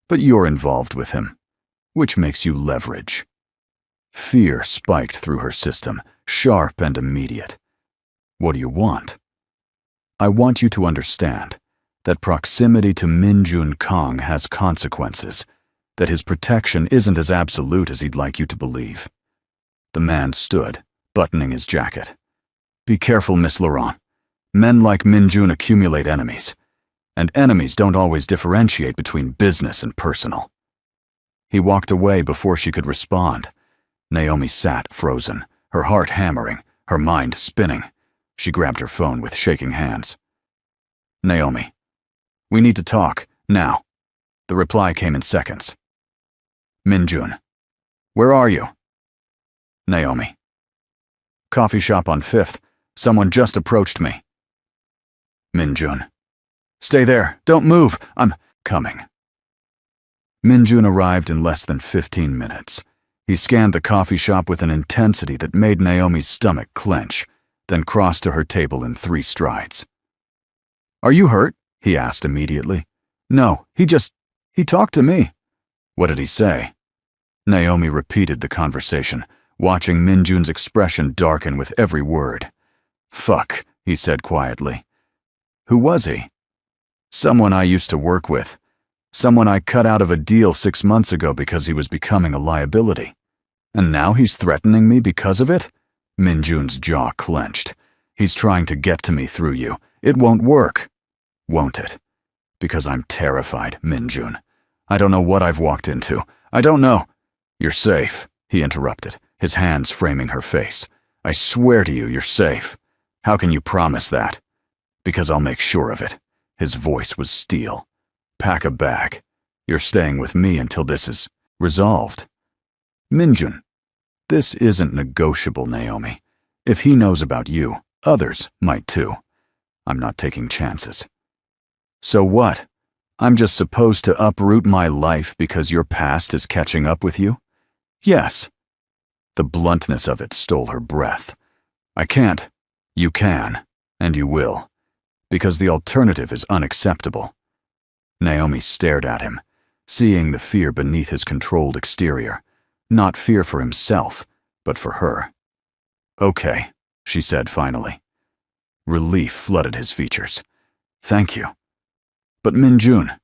But you're involved with him, which makes you leverage. Fear spiked through her system, sharp and immediate. What do you want? I want you to understand that proximity to Minjun Kang has consequences, that his protection isn't as absolute as he'd like you to believe. The man stood, buttoning his jacket. Be careful, Miss Laurent. Men like Minjun accumulate enemies, and enemies don't always differentiate between business and personal. He walked away before she could respond. Naomi sat frozen, her heart hammering, her mind spinning. She grabbed her phone with shaking hands. Naomi, we need to talk, now. The reply came in seconds. Minjun, where are you? Naomi. Coffee shop on 5th. Someone just approached me. Minjun. Stay there, don't move, I'm coming. Minjun arrived in less than 15 minutes. He scanned the coffee shop with an intensity that made Naomi's stomach clench, then crossed to her table in 3 strides. "Are you hurt?" he asked immediately. "No, he talked to me." "What did he say?" Naomi repeated the conversation, watching Minjun's expression darken with every word. "Fuck," he said quietly. "Who was he?" "Someone I used to work with. Someone I cut out of a deal 6 months ago because he was becoming a liability. And now he's threatening me because of it?" Minjun's jaw clenched. "He's trying to get to me through you. It won't work." "Won't it?" "Because I'm terrified, Minjun. I don't know what I've walked into. I don't know." "You're safe," he interrupted, his hands framing her face. "I swear to you, you're safe." "How can you promise that?" "Because I'll make sure of it." His voice was steel. "Pack a bag. You're staying with me until this is resolved." "Minjun, this isn't negotiable, Naomi. If he knows about you, others might too. I'm not taking chances." "So what? I'm just supposed to uproot my life because your past is catching up with you?" "Yes." The bluntness of it stole her breath. "I can't." "You can, and you will, because the alternative is unacceptable." Naomi stared at him, seeing the fear beneath his controlled exterior. Not fear for himself, but for her. "Okay," she said finally. Relief flooded his features. "Thank you. But Minjun,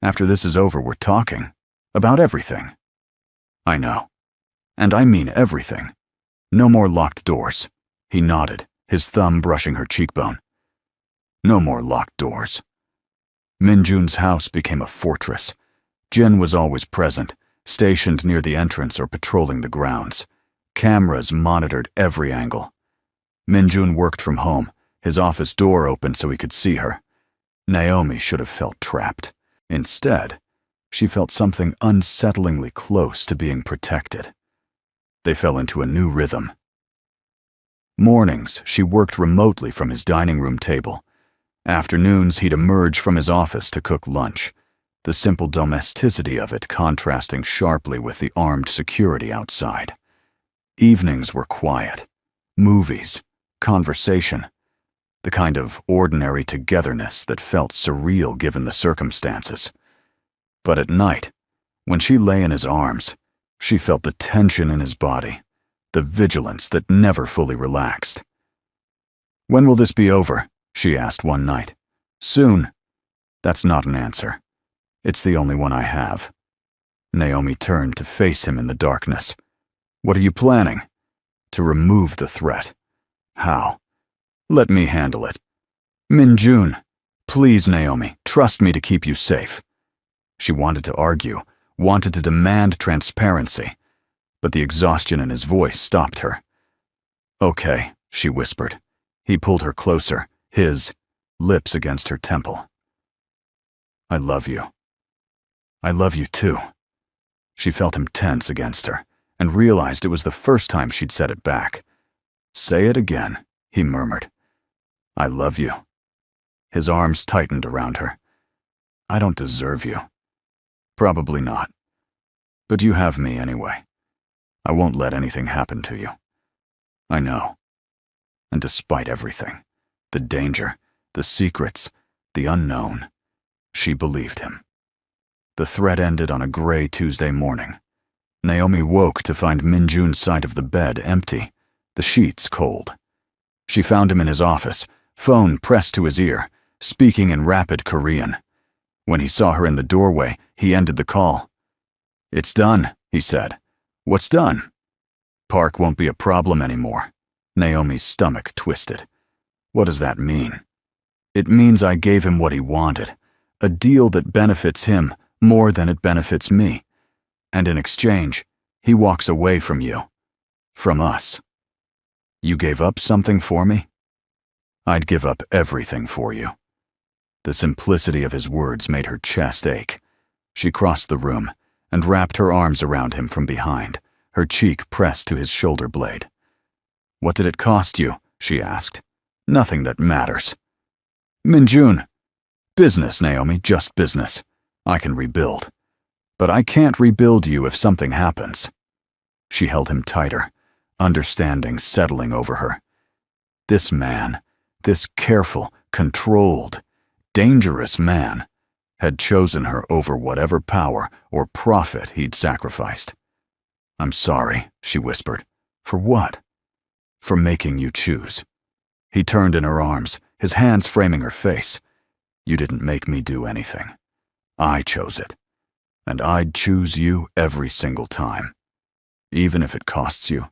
after this is over, we're talking about everything." "I know. And I mean everything. No more locked doors." He nodded, his thumb brushing her cheekbone. "No more locked doors." Minjun's house became a fortress. Jin was always present, stationed near the entrance or patrolling the grounds. Cameras monitored every angle. Minjun worked from home, his office door open so he could see her. Naomi should have felt trapped. Instead, she felt something unsettlingly close to being protected. They fell into a new rhythm. Mornings, she worked remotely from his dining room table. Afternoons, he'd emerge from his office to cook lunch, the simple domesticity of it contrasting sharply with the armed security outside. Evenings were quiet. Movies, conversation, the kind of ordinary togetherness that felt surreal given the circumstances. But at night, when she lay in his arms, she felt the tension in his body, the vigilance that never fully relaxed. "When will this be over?" she asked one night. "Soon." "That's not an answer. It's the only one I have." Naomi turned to face him in the darkness. "What are you planning?" "To remove the threat." "How?" "Let me handle it." "Minjun, please, Naomi, trust me to keep you safe." She wanted to argue, wanted to demand transparency, but the exhaustion in his voice stopped her. "Okay," she whispered. He pulled her closer, his lips against her temple. "I love you. I love you too." She felt him tense against her and realized it was the first time she'd said it back. "Say it again," he murmured. "I love you." His arms tightened around her. "I don't deserve you." "Probably not. But you have me anyway. I won't let anything happen to you." "I know." And despite everything, the danger, the secrets, the unknown, she believed him. The threat ended on a gray Tuesday morning. Naomi woke to find Minjun's side of the bed empty, the sheets cold. She found him in his office, phone pressed to his ear, speaking in rapid Korean. When he saw her in the doorway, he ended the call. "It's done," he said. "What's done?" "Park won't be a problem anymore." Naomi's stomach twisted. "What does that mean?" "It means I gave him what he wanted, a deal that benefits him more than it benefits me. And in exchange, he walks away from you. From us." "You gave up something for me?" "I'd give up everything for you." The simplicity of his words made her chest ache. She crossed the room and wrapped her arms around him from behind, her cheek pressed to his shoulder blade. "What did it cost you?" she asked. "Nothing that matters." "Minjun." "Business, Naomi, just business. I can rebuild. But I can't rebuild you if something happens." She held him tighter, understanding settling over her. This man, this careful, controlled, dangerous man, had chosen her over whatever power or profit he'd sacrificed. "I'm sorry," she whispered. "For what?" "For making you choose." He turned in her arms, his hands framing her face. "You didn't make me do anything. I chose it. And I'd choose you every single time. Even if it costs you.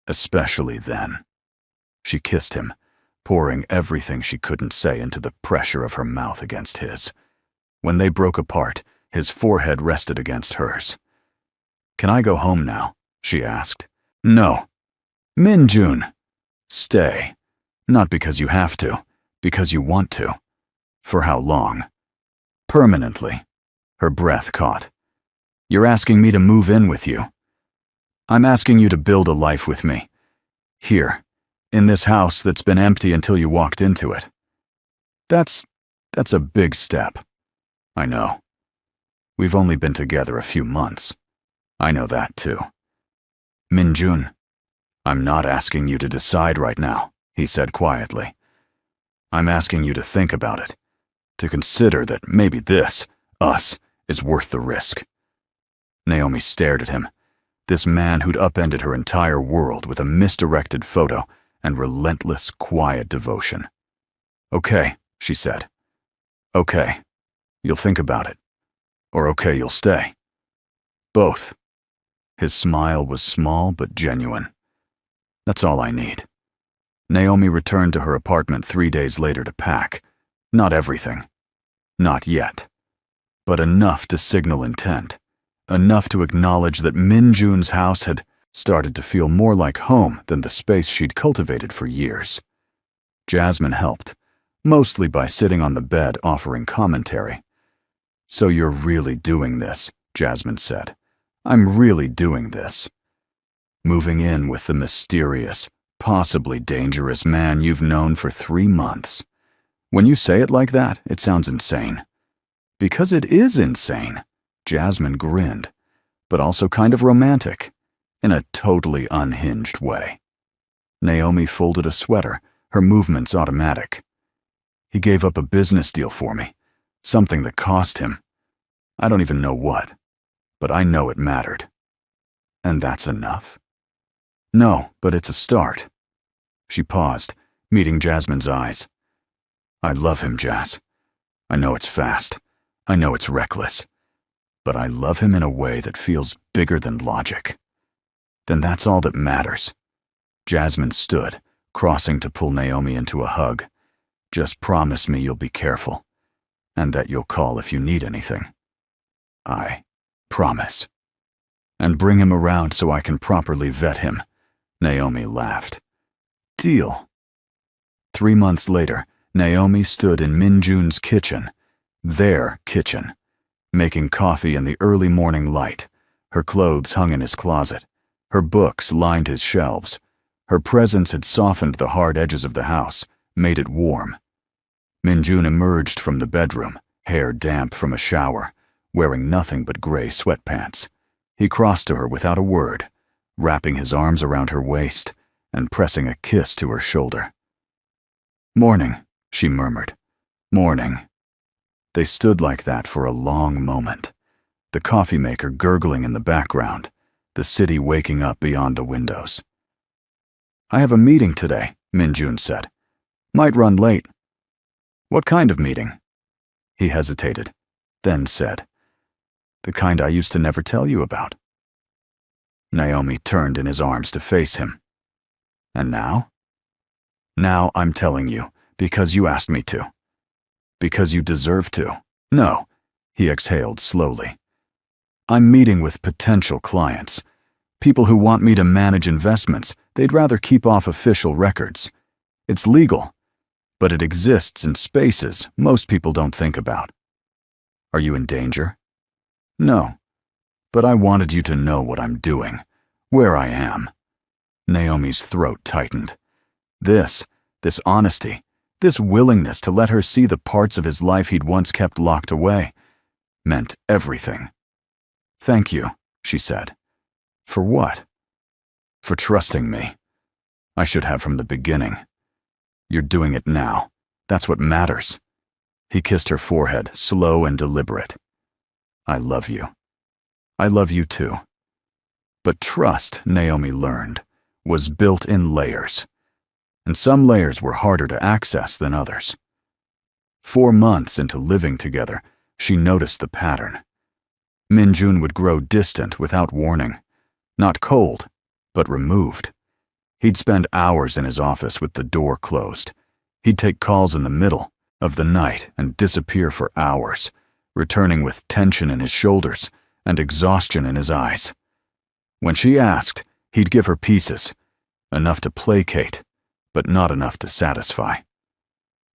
Especially then." She kissed him, pouring everything she couldn't say into the pressure of her mouth against his. When they broke apart, his forehead rested against hers. "Can I go home now?" she asked. "No. Min-jun, stay. Not because you have to, because you want to." "For how long?" "Permanently." Her breath caught. "You're asking me to move in with you." "I'm asking you to build a life with me. Here, in this house that's been empty until you walked into it." That's a big step." "I know. We've only been together a few months. I know that too." "Min-jun, I'm not asking you to decide right now," he said quietly. "I'm asking you to think about it, to consider that maybe this, us, is worth the risk." Naomi stared at him, this man who'd upended her entire world with a misdirected photo and relentless, quiet devotion. "Okay," she said. "Okay, you'll think about it. Or okay, you'll stay. Both." His smile was small but genuine. "That's all I need." Naomi returned to her apartment 3 days later to pack. Not everything. Not yet. But enough to signal intent. Enough to acknowledge that Min-jun's house had started to feel more like home than the space she'd cultivated for years. Jasmine helped, mostly by sitting on the bed offering commentary. "So you're really doing this," Jasmine said. "I'm really doing this. Moving in with the mysterious, possibly dangerous man you've known for 3 months. When you say it like that, it sounds insane." "Because it is insane," Jasmine grinned, "but also kind of romantic, in a totally unhinged way." Naomi folded a sweater, her movements automatic. "He gave up a business deal for me, something that cost him. I don't even know what, but I know it mattered." "And that's enough?" "No, but it's a start." She paused, meeting Jasmine's eyes. "I love him, Jas. I know it's fast. I know it's reckless. But I love him in a way that feels bigger than logic." "Then that's all that matters." Jasmine stood, crossing to pull Naomi into a hug. "Just promise me you'll be careful, and that you'll call if you need anything." "I promise." "And bring him around so I can properly vet him." Naomi laughed. "Deal." 3 months later, Naomi stood in Min-jun's kitchen, their kitchen, making coffee in the early morning light. Her clothes hung in his closet. Her books lined his shelves. Her presence had softened the hard edges of the house, made it warm. Min-jun emerged from the bedroom, hair damp from a shower, wearing nothing but gray sweatpants. He crossed to her without a word, wrapping his arms around her waist and pressing a kiss to her shoulder. "Morning," she murmured. "Morning." They stood like that for a long moment, the coffee maker gurgling in the background, the city waking up beyond the windows. "I have a meeting today," Min-jun said. "Might run late." "What kind of meeting?" He hesitated, then said, "The kind I used to never tell you about." Naomi turned in his arms to face him. "And now?" "Now I'm telling you, because you asked me to. Because you deserve to." "No," he exhaled slowly. "I'm meeting with potential clients. People who want me to manage investments. They'd rather keep off official records. It's legal, but it exists in spaces most people don't think about." "Are you in danger?" "No, but I wanted you to know what I'm doing, where I am." Naomi's throat tightened. This honesty, this willingness to let her see the parts of his life he'd once kept locked away, meant everything. Thank you, she said. For what? For trusting me. I should have from the beginning. You're doing it now. That's what matters. He kissed her forehead, slow and deliberate. I love you. I love you too. But trust, Naomi learned, was built in layers. And some layers were harder to access than others. 4 months into living together, she noticed the pattern. Min-jun would grow distant without warning. Not cold, but removed. He'd spend hours in his office with the door closed. He'd take calls in the middle of the night and disappear for hours, returning with tension in his shoulders and exhaustion in his eyes. When she asked, he'd give her pieces, enough to placate, but not enough to satisfy.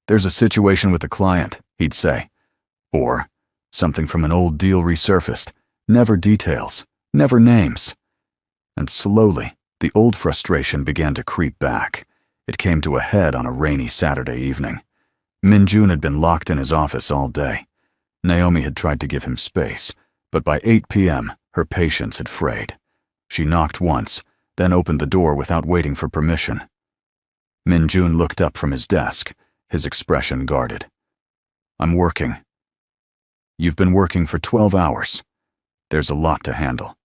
There's a situation with a client, he'd say. Or, something from an old deal resurfaced, never details, never names. And slowly, the old frustration began to creep back. It came to a head on a rainy Saturday evening. Min-jun had been locked in his office all day. Naomi had tried to give him space, but by 8 p.m., her patience had frayed. She knocked once, then opened the door without waiting for permission. Min-jun looked up from his desk, his expression guarded. I'm working. You've been working for 12 hours. There's a lot to handle.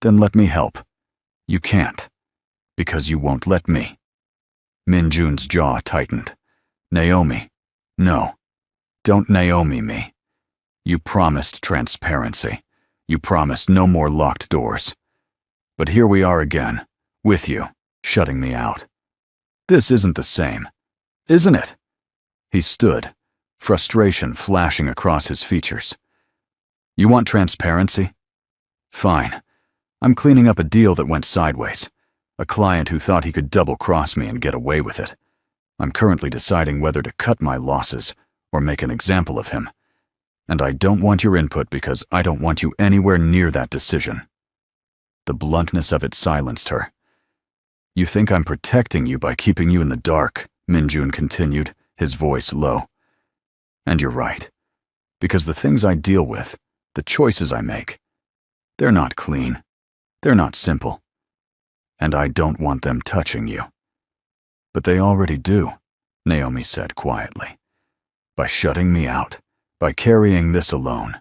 Then let me help. You can't, because you won't let me. Min-jun's jaw tightened. Naomi, no. Don't Naomi me. You promised transparency. You promised no more locked doors. But here we are again, with you, shutting me out. This isn't the same, isn't it? He stood, frustration flashing across his features. You want transparency? Fine. I'm cleaning up a deal that went sideways. A client who thought he could double-cross me and get away with it. I'm currently deciding whether to cut my losses or make an example of him. And I don't want your input because I don't want you anywhere near that decision. The bluntness of it silenced her. You think I'm protecting you by keeping you in the dark, Min-jun continued, his voice low. And you're right. Because the things I deal with, the choices I make, they're not clean. They're not simple. And I don't want them touching you. But they already do, Naomi said quietly. By shutting me out, by carrying this alone,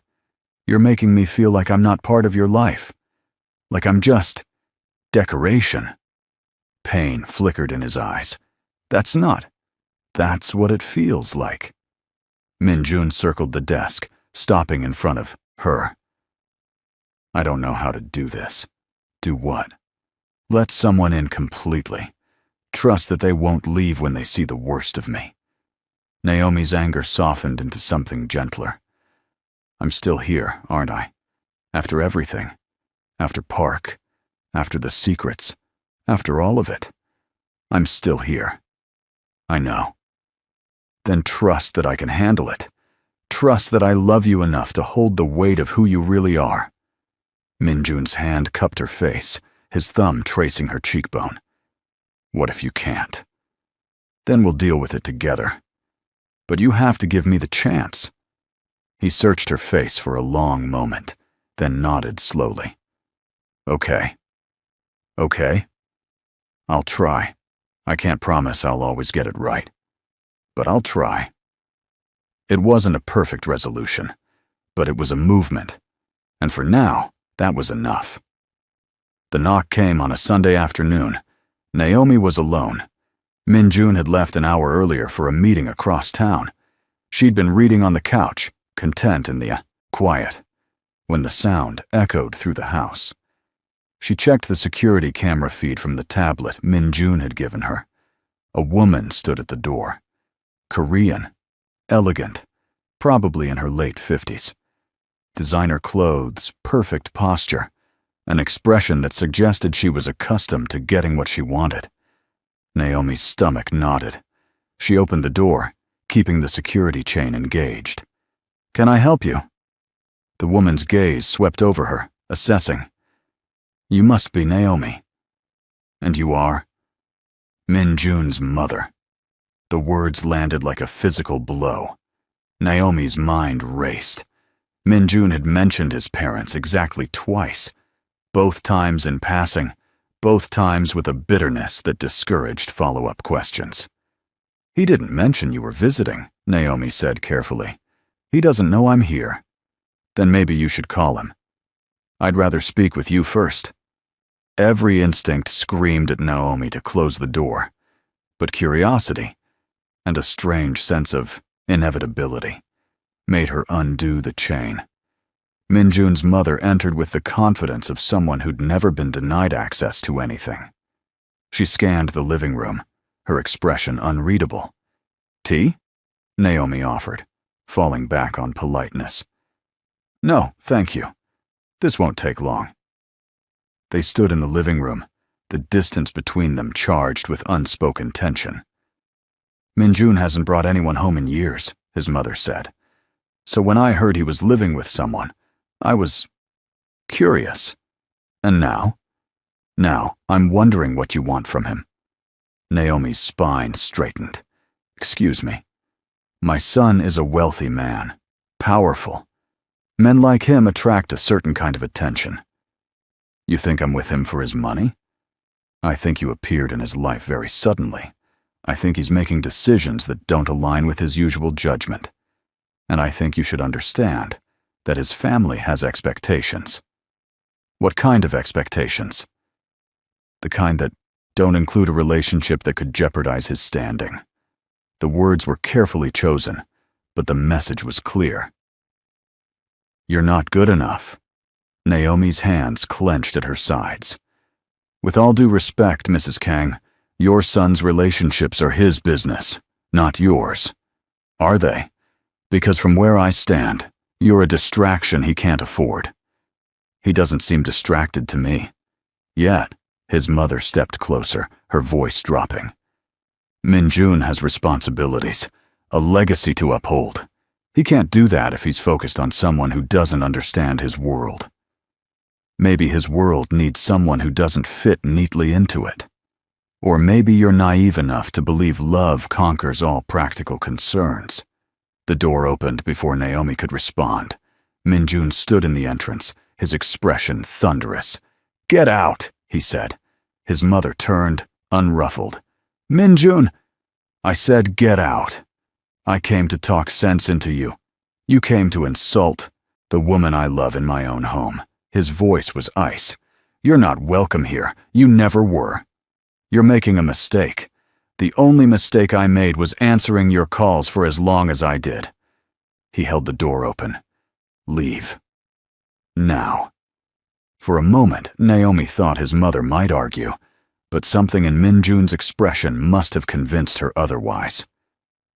you're making me feel like I'm not part of your life. Like I'm just decoration. Pain flickered in his eyes. That's what it feels like. Min-jun circled the desk, stopping in front of her. I don't know how to do this. Do what? Let someone in completely. Trust that they won't leave when they see the worst of me. Naomi's anger softened into something gentler. I'm still here, aren't I? After everything. After Park. After the secrets. After all of it. I'm still here. I know. Then trust that I can handle it. Trust that I love you enough to hold the weight of who you really are. Min-jun's hand cupped her face, his thumb tracing her cheekbone. What if you can't? Then we'll deal with it together. But you have to give me the chance. He searched her face for a long moment, then nodded slowly. Okay. Okay? I'll try. I can't promise I'll always get it right. But I'll try. It wasn't a perfect resolution, but it was a movement. And for now, that was enough. The knock came on a Sunday afternoon. Naomi was alone. Min-jun had left an hour earlier for a meeting across town. She'd been reading on the couch, content in the quiet, when the sound echoed through the house. She checked the security camera feed from the tablet Min-jun had given her. A woman stood at the door. Korean, elegant, probably in her late 50s. Designer clothes, perfect posture, an expression that suggested she was accustomed to getting what she wanted. Naomi's stomach knotted. She opened the door, keeping the security chain engaged. Can I help you? The woman's gaze swept over her, assessing. You must be Naomi. And you are? Min-jun's mother. The words landed like a physical blow. Naomi's mind raced. Min-jun had mentioned his parents exactly twice, both times in passing, both times with a bitterness that discouraged follow-up questions. "He didn't mention you were visiting," Naomi said carefully. "He doesn't know I'm here." "Then maybe you should call him." "I'd rather speak with you first." Every instinct screamed at Naomi to close the door, but curiosity, and a strange sense of inevitability, made her undo the chain. Min-jun's mother entered with the confidence of someone who'd never been denied access to anything. She scanned the living room, her expression unreadable. "Tea?" Naomi offered, falling back on politeness. "No, thank you. This won't take long." They stood in the living room, the distance between them charged with unspoken tension. "Min-jun hasn't brought anyone home in years," his mother said. "So when I heard he was living with someone, I was curious. And now? Now, I'm wondering what you want from him." Naomi's spine straightened. "Excuse me. My son is a wealthy man, powerful. Men like him attract a certain kind of attention. You think I'm with him for his money? I think you appeared in his life very suddenly. I think he's making decisions that don't align with his usual judgment. And I think you should understand that his family has expectations." "What kind of expectations?" "The kind that don't include a relationship that could jeopardize his standing." The words were carefully chosen, but the message was clear. "You're not good enough." Naomi's hands clenched at her sides. "With all due respect, Mrs. Kang, your son's relationships are his business, not yours." "Are they? Because from where I stand, you're a distraction he can't afford." "He doesn't seem distracted to me." "Yet." His mother stepped closer, her voice dropping. "Min-jun has responsibilities, a legacy to uphold. He can't do that if he's focused on someone who doesn't understand his world. Maybe his world needs someone who doesn't fit neatly into it. Or maybe you're naive enough to believe love conquers all practical concerns." The door opened before Naomi could respond. Min-jun stood in the entrance, his expression thunderous. "Get out," he said. His mother turned, unruffled. "Min-jun!" "I said get out. I came to talk sense into you. You came to insult the woman I love in my own home." His voice was ice. "You're not welcome here. You never were. You're making a mistake. The only mistake I made was answering your calls for as long as I did." He held the door open. "Leave. Now." For a moment, Naomi thought his mother might argue, but something in Min-jun's expression must have convinced her otherwise.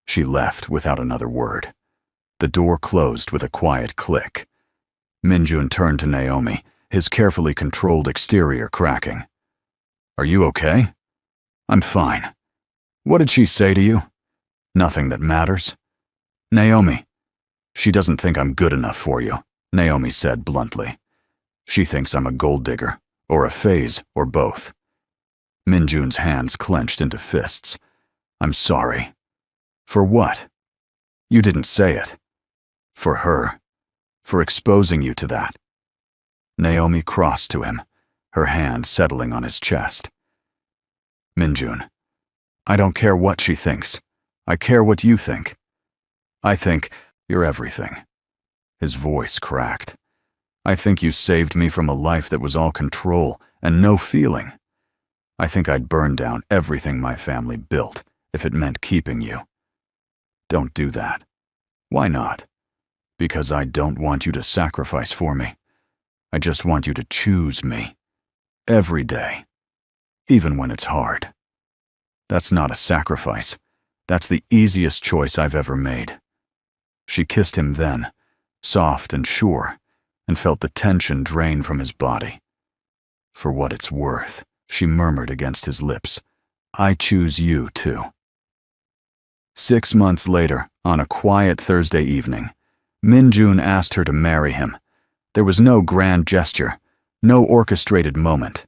She left without another word. The door closed with a quiet click. Min-jun turned to Naomi, his carefully controlled exterior cracking. "Are you okay?" "I'm fine." "What did she say to you?" "Nothing that matters." "Naomi." "She doesn't think I'm good enough for you," Naomi said bluntly. "She thinks I'm a gold digger, or a phase, or both." Min-jun's hands clenched into fists. "I'm sorry." "For what?" "You didn't say it." "For her. For exposing you to that." Naomi crossed to him, her hand settling on his chest. "Min-jun, I don't care what she thinks. I care what you think. I think you're everything." His voice cracked. "I think you saved me from a life that was all control and no feeling. I think I'd burn down everything my family built if it meant keeping you. Don't do that." "Why not?" "Because I don't want you to sacrifice for me. I just want you to choose me. Every day. Even when it's hard. That's not a sacrifice. That's the easiest choice I've ever made." She kissed him then, soft and sure, and felt the tension drain from his body. "For what it's worth," she murmured against his lips, "I choose you too." 6 months later, on a quiet Thursday evening, Min-jun asked her to marry him. There was no grand gesture, no orchestrated moment.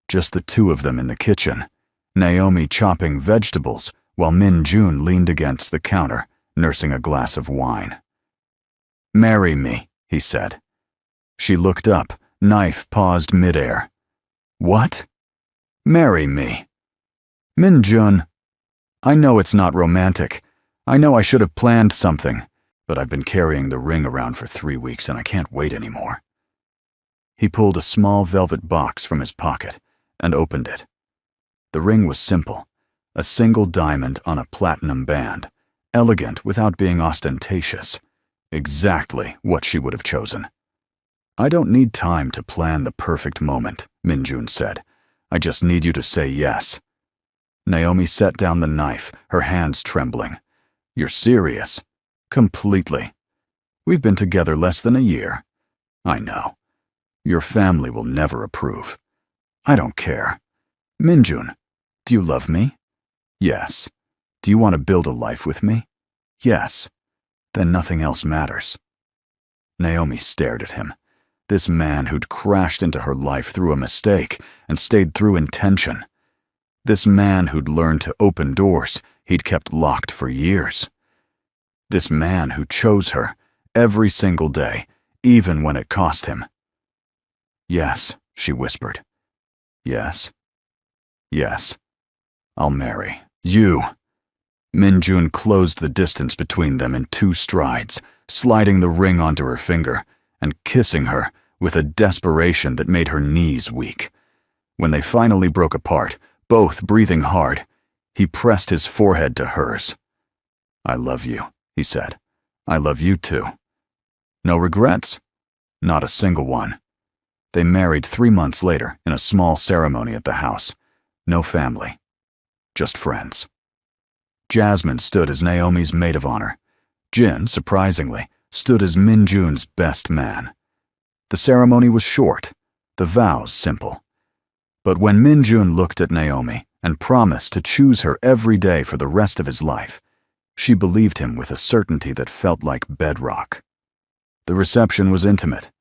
Just the two of them in the kitchen, Naomi chopping vegetables while Min-jun leaned against the counter, nursing a glass of wine. "Marry me," he said. She looked up, knife paused midair. What? Marry me. Min-jun, I know it's not romantic. I know I should have planned something, but I've been carrying the ring around for 3 weeks and I can't wait anymore. He pulled a small velvet box from his pocket and opened it. The ring was simple, a single diamond on a platinum band, elegant without being ostentatious. Exactly what she would have chosen. I don't need time to plan the perfect moment, Min-jun said. I just need you to say yes. Naomi set down the knife, her hands trembling. You're serious? Completely. We've been together less than a year. I know. Your family will never approve. I don't care. Min-jun, do you love me? Yes. Do you want to build a life with me? Yes. Then nothing else matters. Naomi stared at him. This man who'd crashed into her life through a mistake and stayed through intention. This man who'd learned to open doors he'd kept locked for years. This man who chose her every single day, even when it cost him. Yes, she whispered. Yes. Yes. I'll marry you. Min-jun closed the distance between them in 2 strides, sliding the ring onto her finger and kissing her with a desperation that made her knees weak. When they finally broke apart, both breathing hard, he pressed his forehead to hers. I love you, he said. I love you too. No regrets? Not a single one. They married 3 months later in a small ceremony at the house. No family. Just friends. Jasmine stood as Naomi's maid of honor. Jin, surprisingly, stood as Min-jun's best man. The ceremony was short, the vows simple. But when Min-jun looked at Naomi and promised to choose her every day for the rest of his life, she believed him with a certainty that felt like bedrock. The reception was intimate.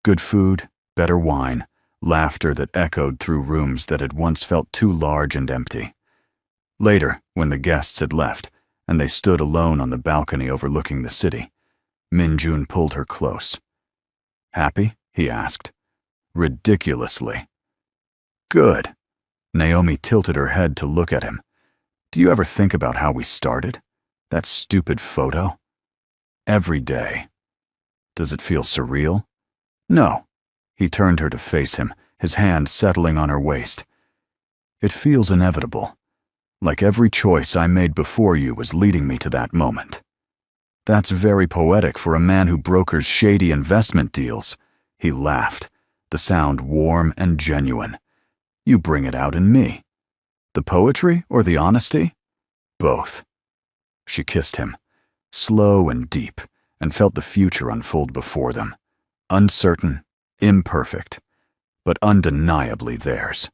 Good food, better wine, laughter that echoed through rooms that had once felt too large and empty. Later, when the guests had left and they stood alone on the balcony overlooking the city, Min-jun pulled her close. Happy? He asked. Ridiculously. Good. Naomi tilted her head to look at him. Do you ever think about how we started? That stupid photo? Every day. Does it feel surreal? No. He turned her to face him, his hand settling on her waist. It feels inevitable. Like every choice I made before you was leading me to that moment. That's very poetic for a man who brokers shady investment deals. He laughed, the sound warm and genuine. You bring it out in me. The poetry or the honesty? Both. She kissed him, slow and deep, and felt the future unfold before them. Uncertain, imperfect, but undeniably theirs.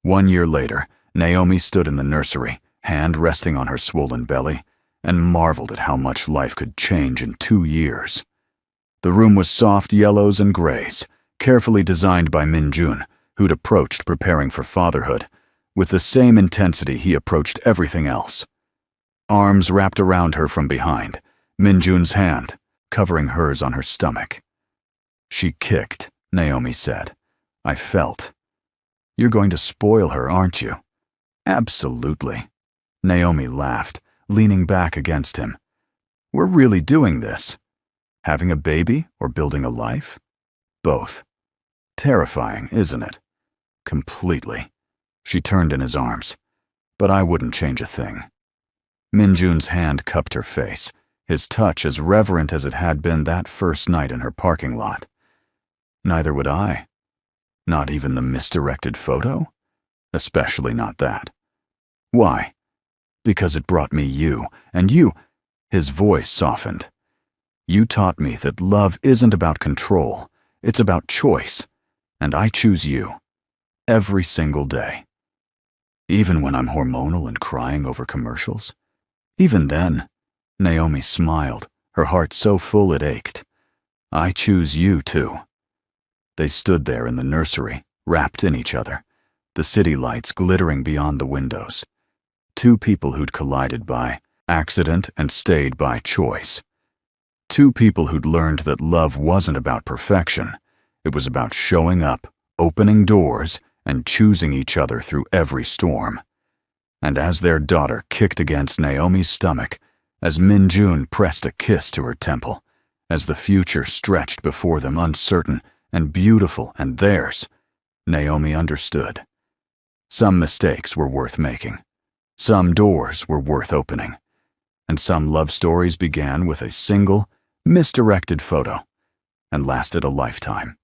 1 year later, Naomi stood in the nursery, hand resting on her swollen belly, and marveled at how much life could change in 2 years. The room was soft yellows and grays, carefully designed by Min-jun, who'd approached preparing for fatherhood, with the same intensity he approached everything else. Arms wrapped around her from behind, Min-jun's hand covering hers on her stomach. She kicked, Naomi said. I felt. You're going to spoil her, aren't you? Absolutely. Naomi laughed, leaning back against him. We're really doing this. Having a baby or building a life? Both. Terrifying, isn't it? Completely. She turned in his arms. But I wouldn't change a thing. Min-jun's hand cupped her face, his touch as reverent as it had been that first night in her parking lot. Neither would I. Not even the misdirected photo? Especially not that. Why? Because it brought me you, and you— His voice softened. You taught me that love isn't about control, it's about choice, and I choose you. Every single day. Even when I'm hormonal and crying over commercials? Even then, Naomi smiled, her heart so full it ached. I choose you too. They stood there in the nursery, wrapped in each other, the city lights glittering beyond the windows. 2 people who'd collided by accident and stayed by choice. Two people who'd learned that love wasn't about perfection. It was about showing up, opening doors, and choosing each other through every storm. And as their daughter kicked against Naomi's stomach, as Min-jun pressed a kiss to her temple, as the future stretched before them uncertain and beautiful and theirs, Naomi understood. Some mistakes were worth making. Some doors were worth opening. And some love stories began with a single, misdirected photo and lasted a lifetime.